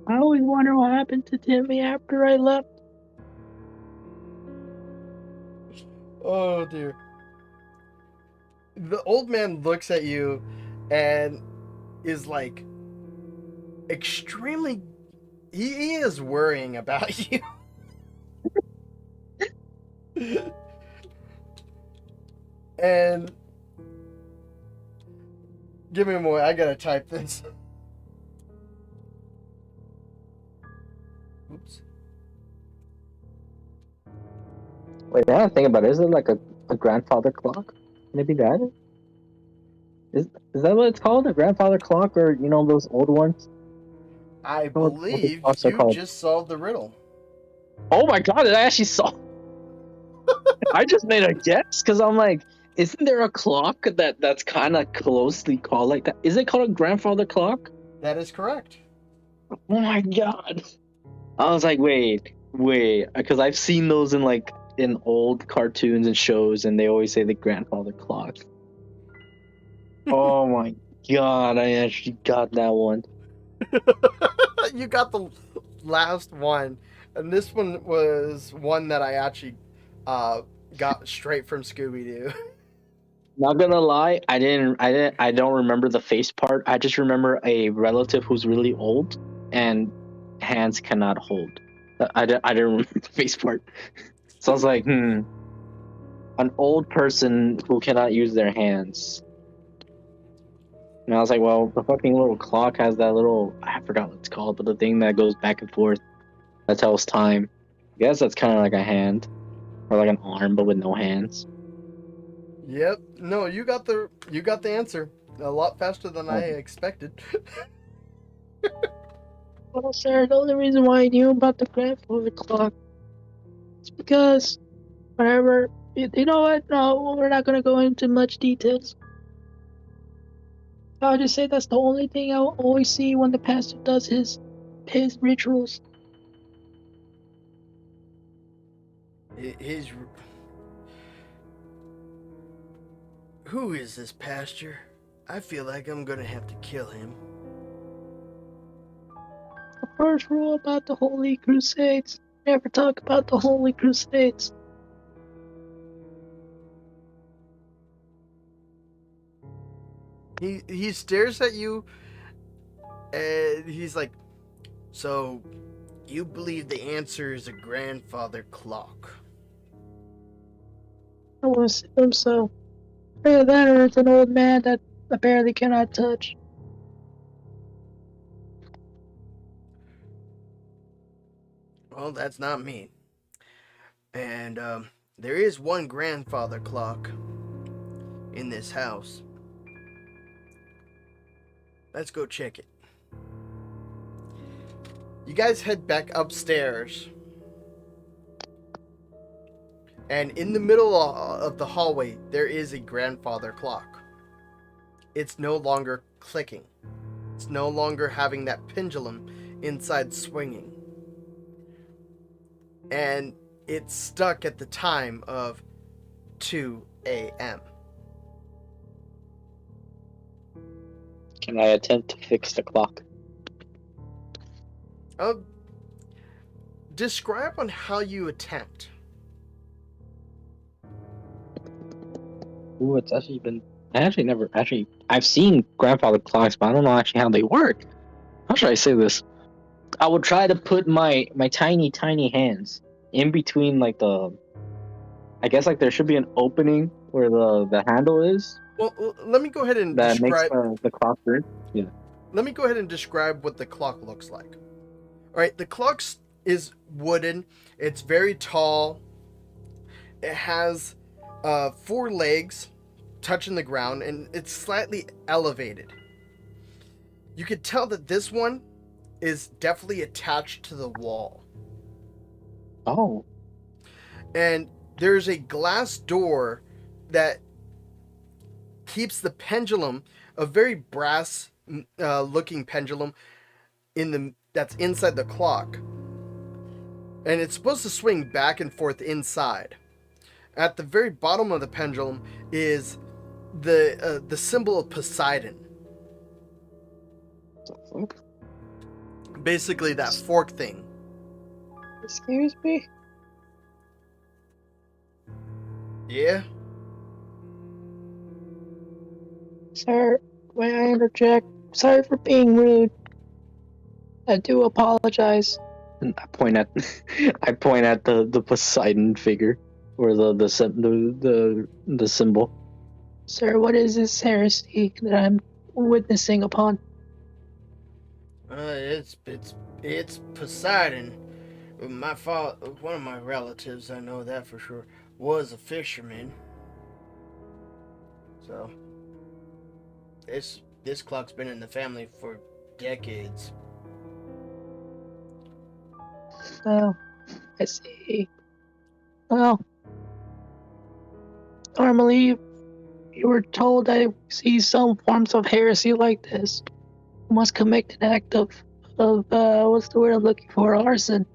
I always wonder what happened to Timmy after I left. oh dear. The old man looks at you and is like extremely. He is worrying about you. And give me a moment. I gotta type this. Oops. Wait, now I think about it. Is it like a grandfather clock? Can it be that? Is that what it's called? A grandfather clock, or those old ones? I I don't know what those believe clocks are you called. just solved the riddle. Oh my god! I actually saw. I just made a guess because I'm like, isn't there a clock that's kind of closely called like that? Is it called a grandfather clock? That is correct. Oh my god! I was like, wait, because I've seen those in old cartoons and shows, and they always say the grandfather clock. Oh my god! I actually got that one. You got the last one, and this one was one that I actually got straight from Scooby Doo. Not gonna lie, I don't remember the face part. I just remember a relative who's really old and hands cannot hold. I didn't remember the face part. So I was like, an old person who cannot use their hands. And I was like, well, the fucking little clock has that little, I forgot what it's called, but the thing that goes back and forth that tells time. I guess that's kind of like a hand or like an arm, but with no hands. Yep. No, you got the answer a lot faster than I expected. Well, sir, the only reason why I knew about the grandfather clock is because whatever. You know what? No, we're not gonna go into much details. I'll just say that's the only thing I'll always see when the pastor does his rituals. His. Who is this pastor? I feel like I'm gonna have to kill him. The first rule about the Holy Crusades: never talk about the Holy Crusades. He stares at you, and he's like, "So, you believe the answer is a grandfather clock?" I want to see him so. Either that or it's an old man that apparently cannot touch. Well, that's not me. And there is one grandfather clock in this house. Let's go check it. You guys head back upstairs. And in the middle of the hallway, there is a grandfather clock. It's no longer clicking. It's no longer having that pendulum inside swinging. And it's stuck at the time of 2 a.m. Can I attempt to fix the clock? Describe on how you attempt. Ooh, it's actually been. I've seen grandfather clocks, but I don't know actually how they work. How should I say this? I would try to put my tiny hands in between I guess there should be an opening where the handle is. Well, let me go ahead and That describe. makes the clock turn. Yeah. Let me go ahead and describe what the clock looks like. All right, the clock is wooden. It's very tall. It has 4 legs touching the ground, and it's slightly elevated. You could tell that this one is definitely attached to the wall. Oh. And there's a glass door that keeps the pendulum, a very brass looking pendulum, that's inside the clock. And it's supposed to swing back and forth inside. At the very bottom of the pendulum is the symbol of Poseidon. Basically that fork thing. Excuse me? Yeah? Sir, may I interject? Sorry for being rude. I do apologize. And I point at the Poseidon figure, or the symbol. Sir, what is this heresy that I'm witnessing upon? It's Poseidon. My father, one of my relatives, I know that for sure, was a fisherman. So this clock's been in the family for decades. Oh, I see. Well, normally you were told I see some forms of heresy like this. You must commit an act of what's the word I'm looking for? Arson.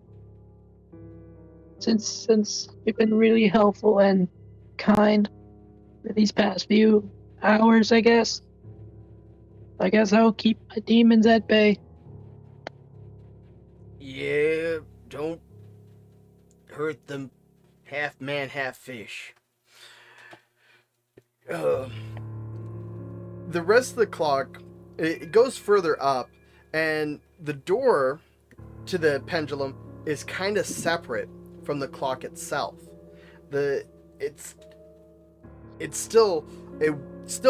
Since you've been really helpful and kind for these past few hours, I guess. I guess I'll keep my demons at bay. Yeah, don't hurt them. Half man, half fish. Uh, the rest of the clock, it goes further up, and the door to the pendulum is kind of separate from the clock itself. The it's still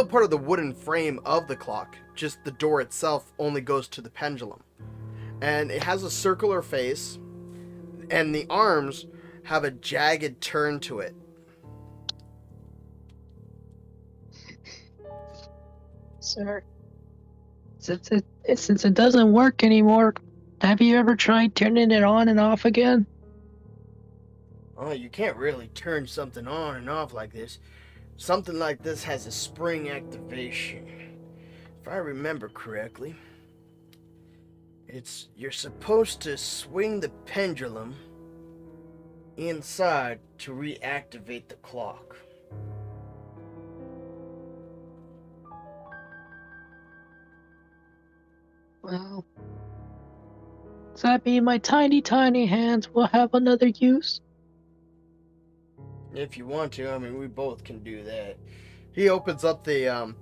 part of the wooden frame of the clock. Just the door itself only goes to the pendulum, and it has a circular face, and the arms have a jagged turn to it. Sir, since it doesn't work anymore, have you ever tried turning it on and off again? Oh, you can't really turn something on and off like this. Something like this has a spring activation. If I remember correctly, you're supposed to swing the pendulum inside to reactivate the clock. Well, does that mean my tiny hands will have another use? If you want to, I mean, we both can do that. He opens up the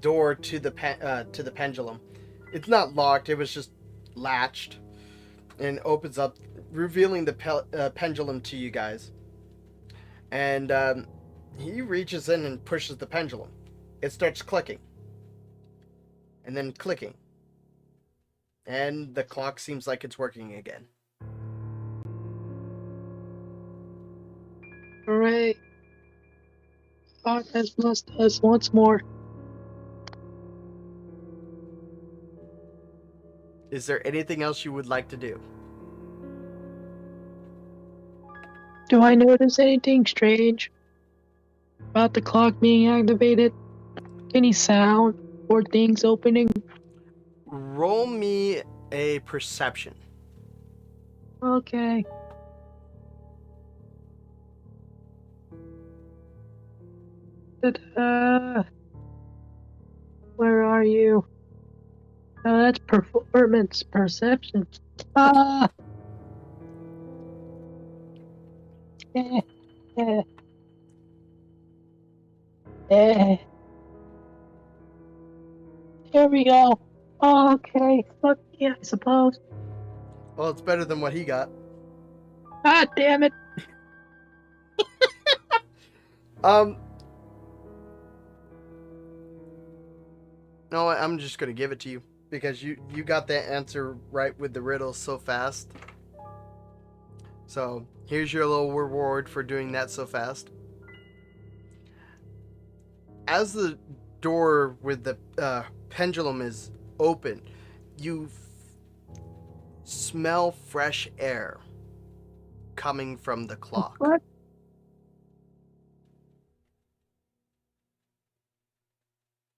door to the pendulum. It's not locked; it was just latched, and opens up, revealing the pendulum to you guys. And he reaches in and pushes the pendulum. It starts clicking, and then clicking, and the clock seems like it's working again. Hooray. God has blessed us once more. Is there anything else you would like to do? Do I notice anything strange about the clock being activated? Any sound or things opening? Roll me a perception. Okay. Ta-da. Where are you? Oh, that's performance perception. Ah! Eh, eh, eh. Here we go. Okay, fuck yeah, I suppose. Well, it's better than what he got. Ah, damn it. No, I'm just gonna give it to you because you got that answer right with the riddle so fast. So here's your little reward for doing that so fast. As the door with the pendulum is open, you smell fresh air coming from the clock. What?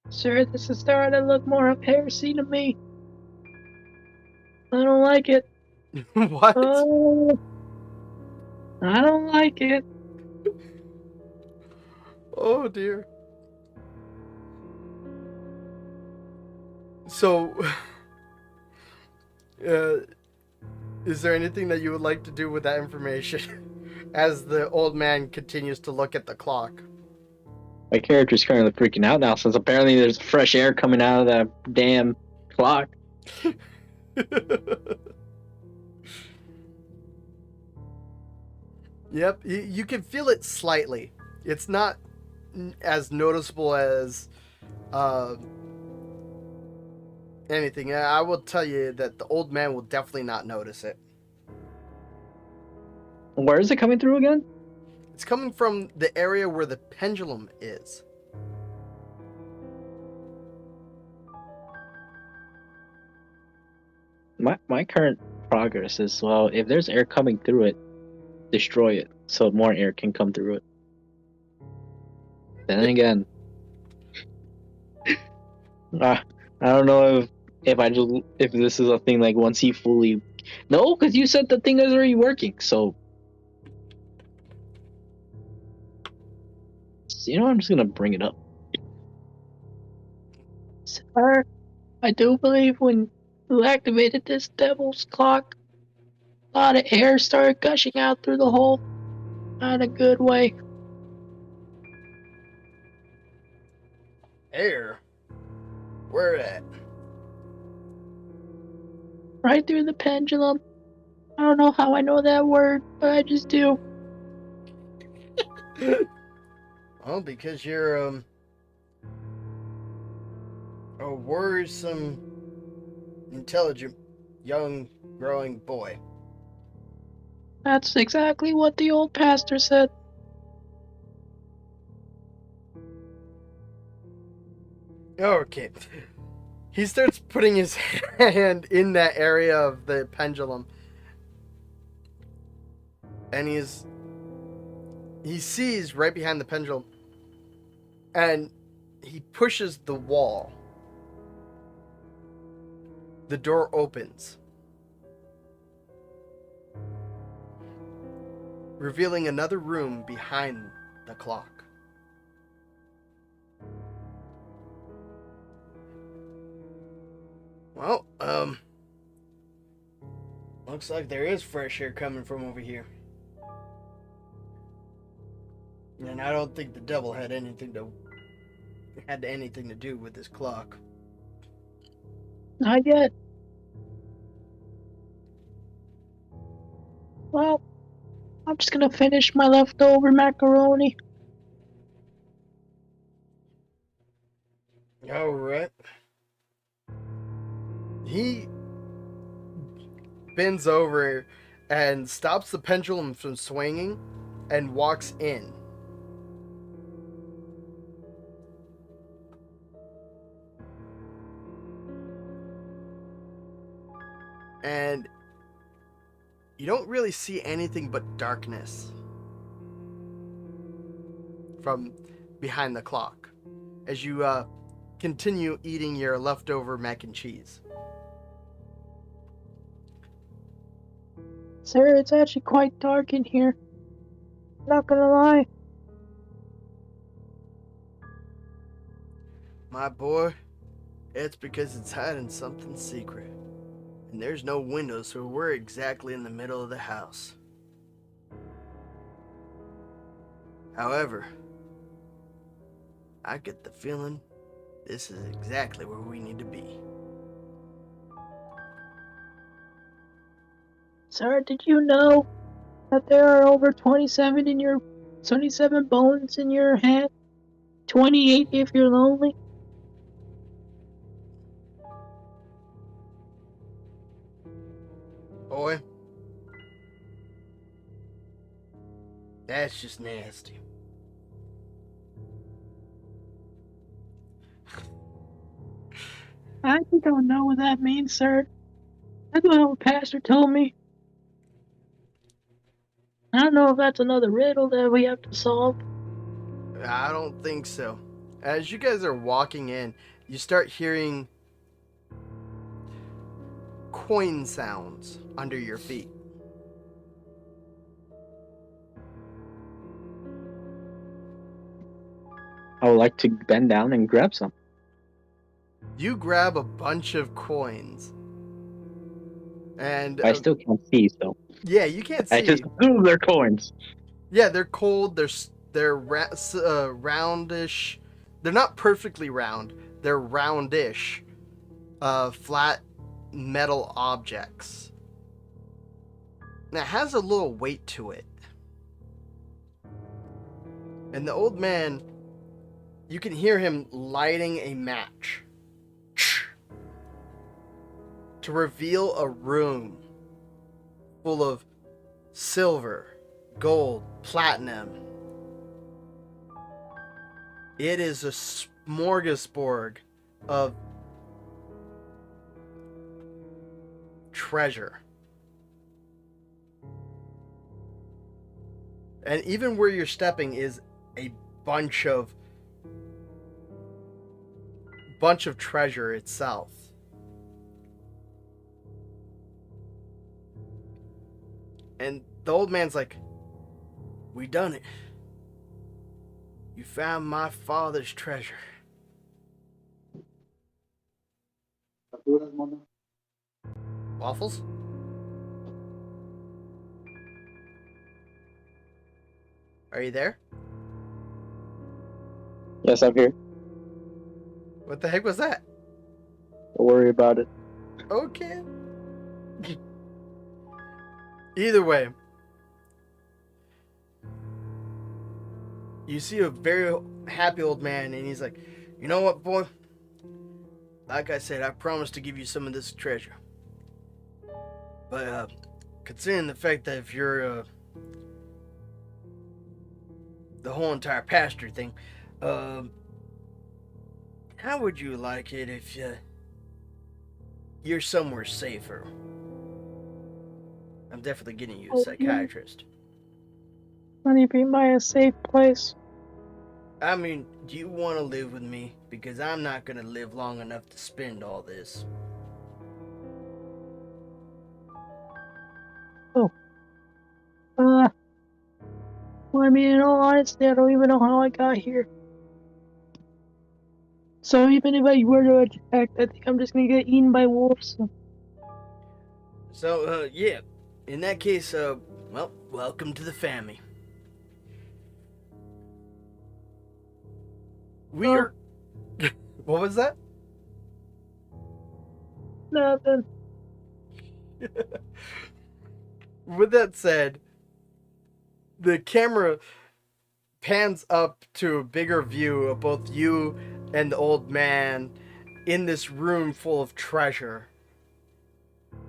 Sir, this is starting to look more of heresy to me. I don't like it. What? Oh, I don't like it. Oh dear. So, is there anything that you would like to do with that information as the old man continues to look at the clock? My character's currently freaking out now since apparently there's fresh air coming out of that damn clock. Yep, you can feel it slightly. It's not as noticeable as anything. I will tell you that the old man will definitely not notice it. Where is it coming through again? It's coming from the area where the pendulum is. My current progress is, well, if there's air coming through it, destroy it so more air can come through it. Then again, I don't know if this is a thing like once he fully. No, because you said the thing is already working. So I'm just gonna bring it up. Sir, I do believe when you activated this devil's clock, a lot of air started gushing out through the hole. Not in a good way. Air? Where at? Right through the pendulum. I don't know how I know that word, but I just do. Well, because you're a worrisome, intelligent, young, growing boy. That's exactly what the old pastor said. Okay. He starts putting his hand in that area of the pendulum. And he sees right behind the pendulum. And he pushes the wall. The door opens, revealing another room behind the clock. Well, looks like there is fresh air coming from over here. And I don't think the devil had anything to do with this clock. Not yet. Well, I'm just gonna finish my leftover macaroni. All right. He bends over and stops the pendulum from swinging and walks in. And you don't really see anything but darkness from behind the clock as you continue eating your leftover mac and cheese. Sir, it's actually quite dark in here. Not gonna lie. My boy, it's because it's hiding something secret. And there's no windows, so we're exactly in the middle of the house. However, I get the feeling this is exactly where we need to be. Sir, did you know that there are over 27 bones in your head? 28 if you're lonely? Boy, that's just nasty. I don't know what that means, sir. That's what our pastor told me. I don't know if that's another riddle that we have to solve. I don't think so. As you guys are walking in, you start hearing coin sounds under your feet. I would like to bend down and grab some. You grab a bunch of coins. And I still can't see, so yeah, you can't see. I just assume they're coins. Yeah, they're cold. They're roundish. They're not perfectly round. They're roundish, flat metal objects. And it has a little weight to it. And the old man, you can hear him lighting a match to reveal a room full of silver gold, platinum. It is a smorgasbord of treasure. And even where you're stepping is a bunch of treasure itself. And the old man's like, "We done it. You found my father's treasure." Waffles? Are you there? Yes, I'm here. What the heck was that? Don't worry about it. Okay. Either way, you see a very happy old man, and he's like, "You know what, boy? Like I said, I promised to give you some of this treasure. But considering the fact that if you're the whole entire pasture thing, how would you like it if you're somewhere safer? I'm definitely getting you a psychiatrist." What do you mean by a safe place? I mean, do you want to live with me? Because I'm not going to live long enough to spend all this. Well, I mean, in all honesty, I don't even know how I got here. So even if I were to attack, I think I'm just gonna get eaten by wolves. So, yeah. In that case, well, welcome to the family. We are... What was that? Nothing. With that said, the camera pans up to a bigger view of both you and the old man in this room full of treasure,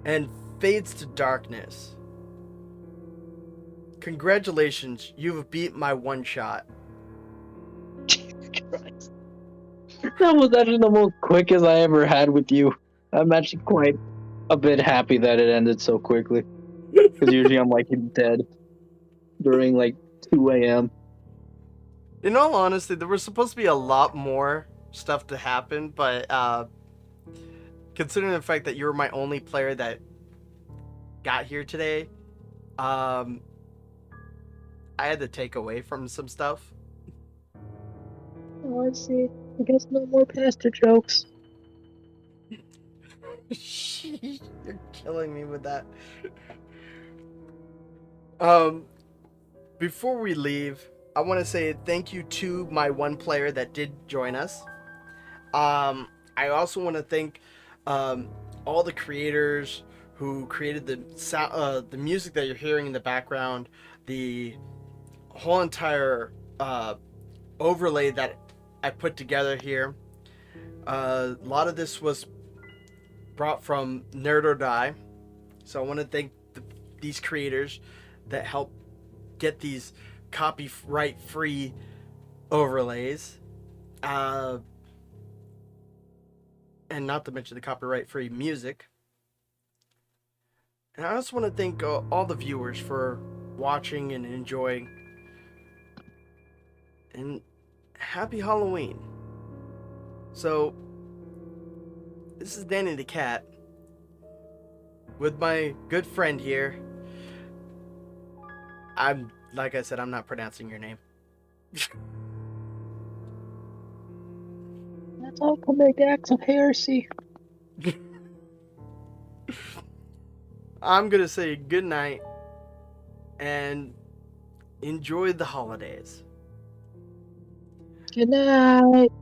and fades to darkness. Congratulations, you've beat my one shot. Jesus Christ. That was actually the most quickest I ever had with you. I'm actually quite a bit happy that it ended so quickly. Because usually I'm like dead during like 2 a.m. In all honesty, there was supposed to be a lot more stuff to happen, but considering the fact that you were my only player that got here today, I had to take away from some stuff. Oh, I see. I guess no more pastor jokes. You're killing me with that. Before we leave, I want to say thank you to my one player that did join us. I also want to thank all the creators who created the music that you're hearing in the background, the whole entire overlay that I put together here. A lot of this was brought from Nerd or Die, so I want to thank these creators that helped get these copyright free overlays, and not to mention the copyright free music. And I also want to thank all the viewers for watching and enjoying, and happy Halloween. So this is Danny the Cat with my good friend here. Like I said, I'm not pronouncing your name. That's all commit acts of heresy. I'm gonna say good night and enjoy the holidays. Good night.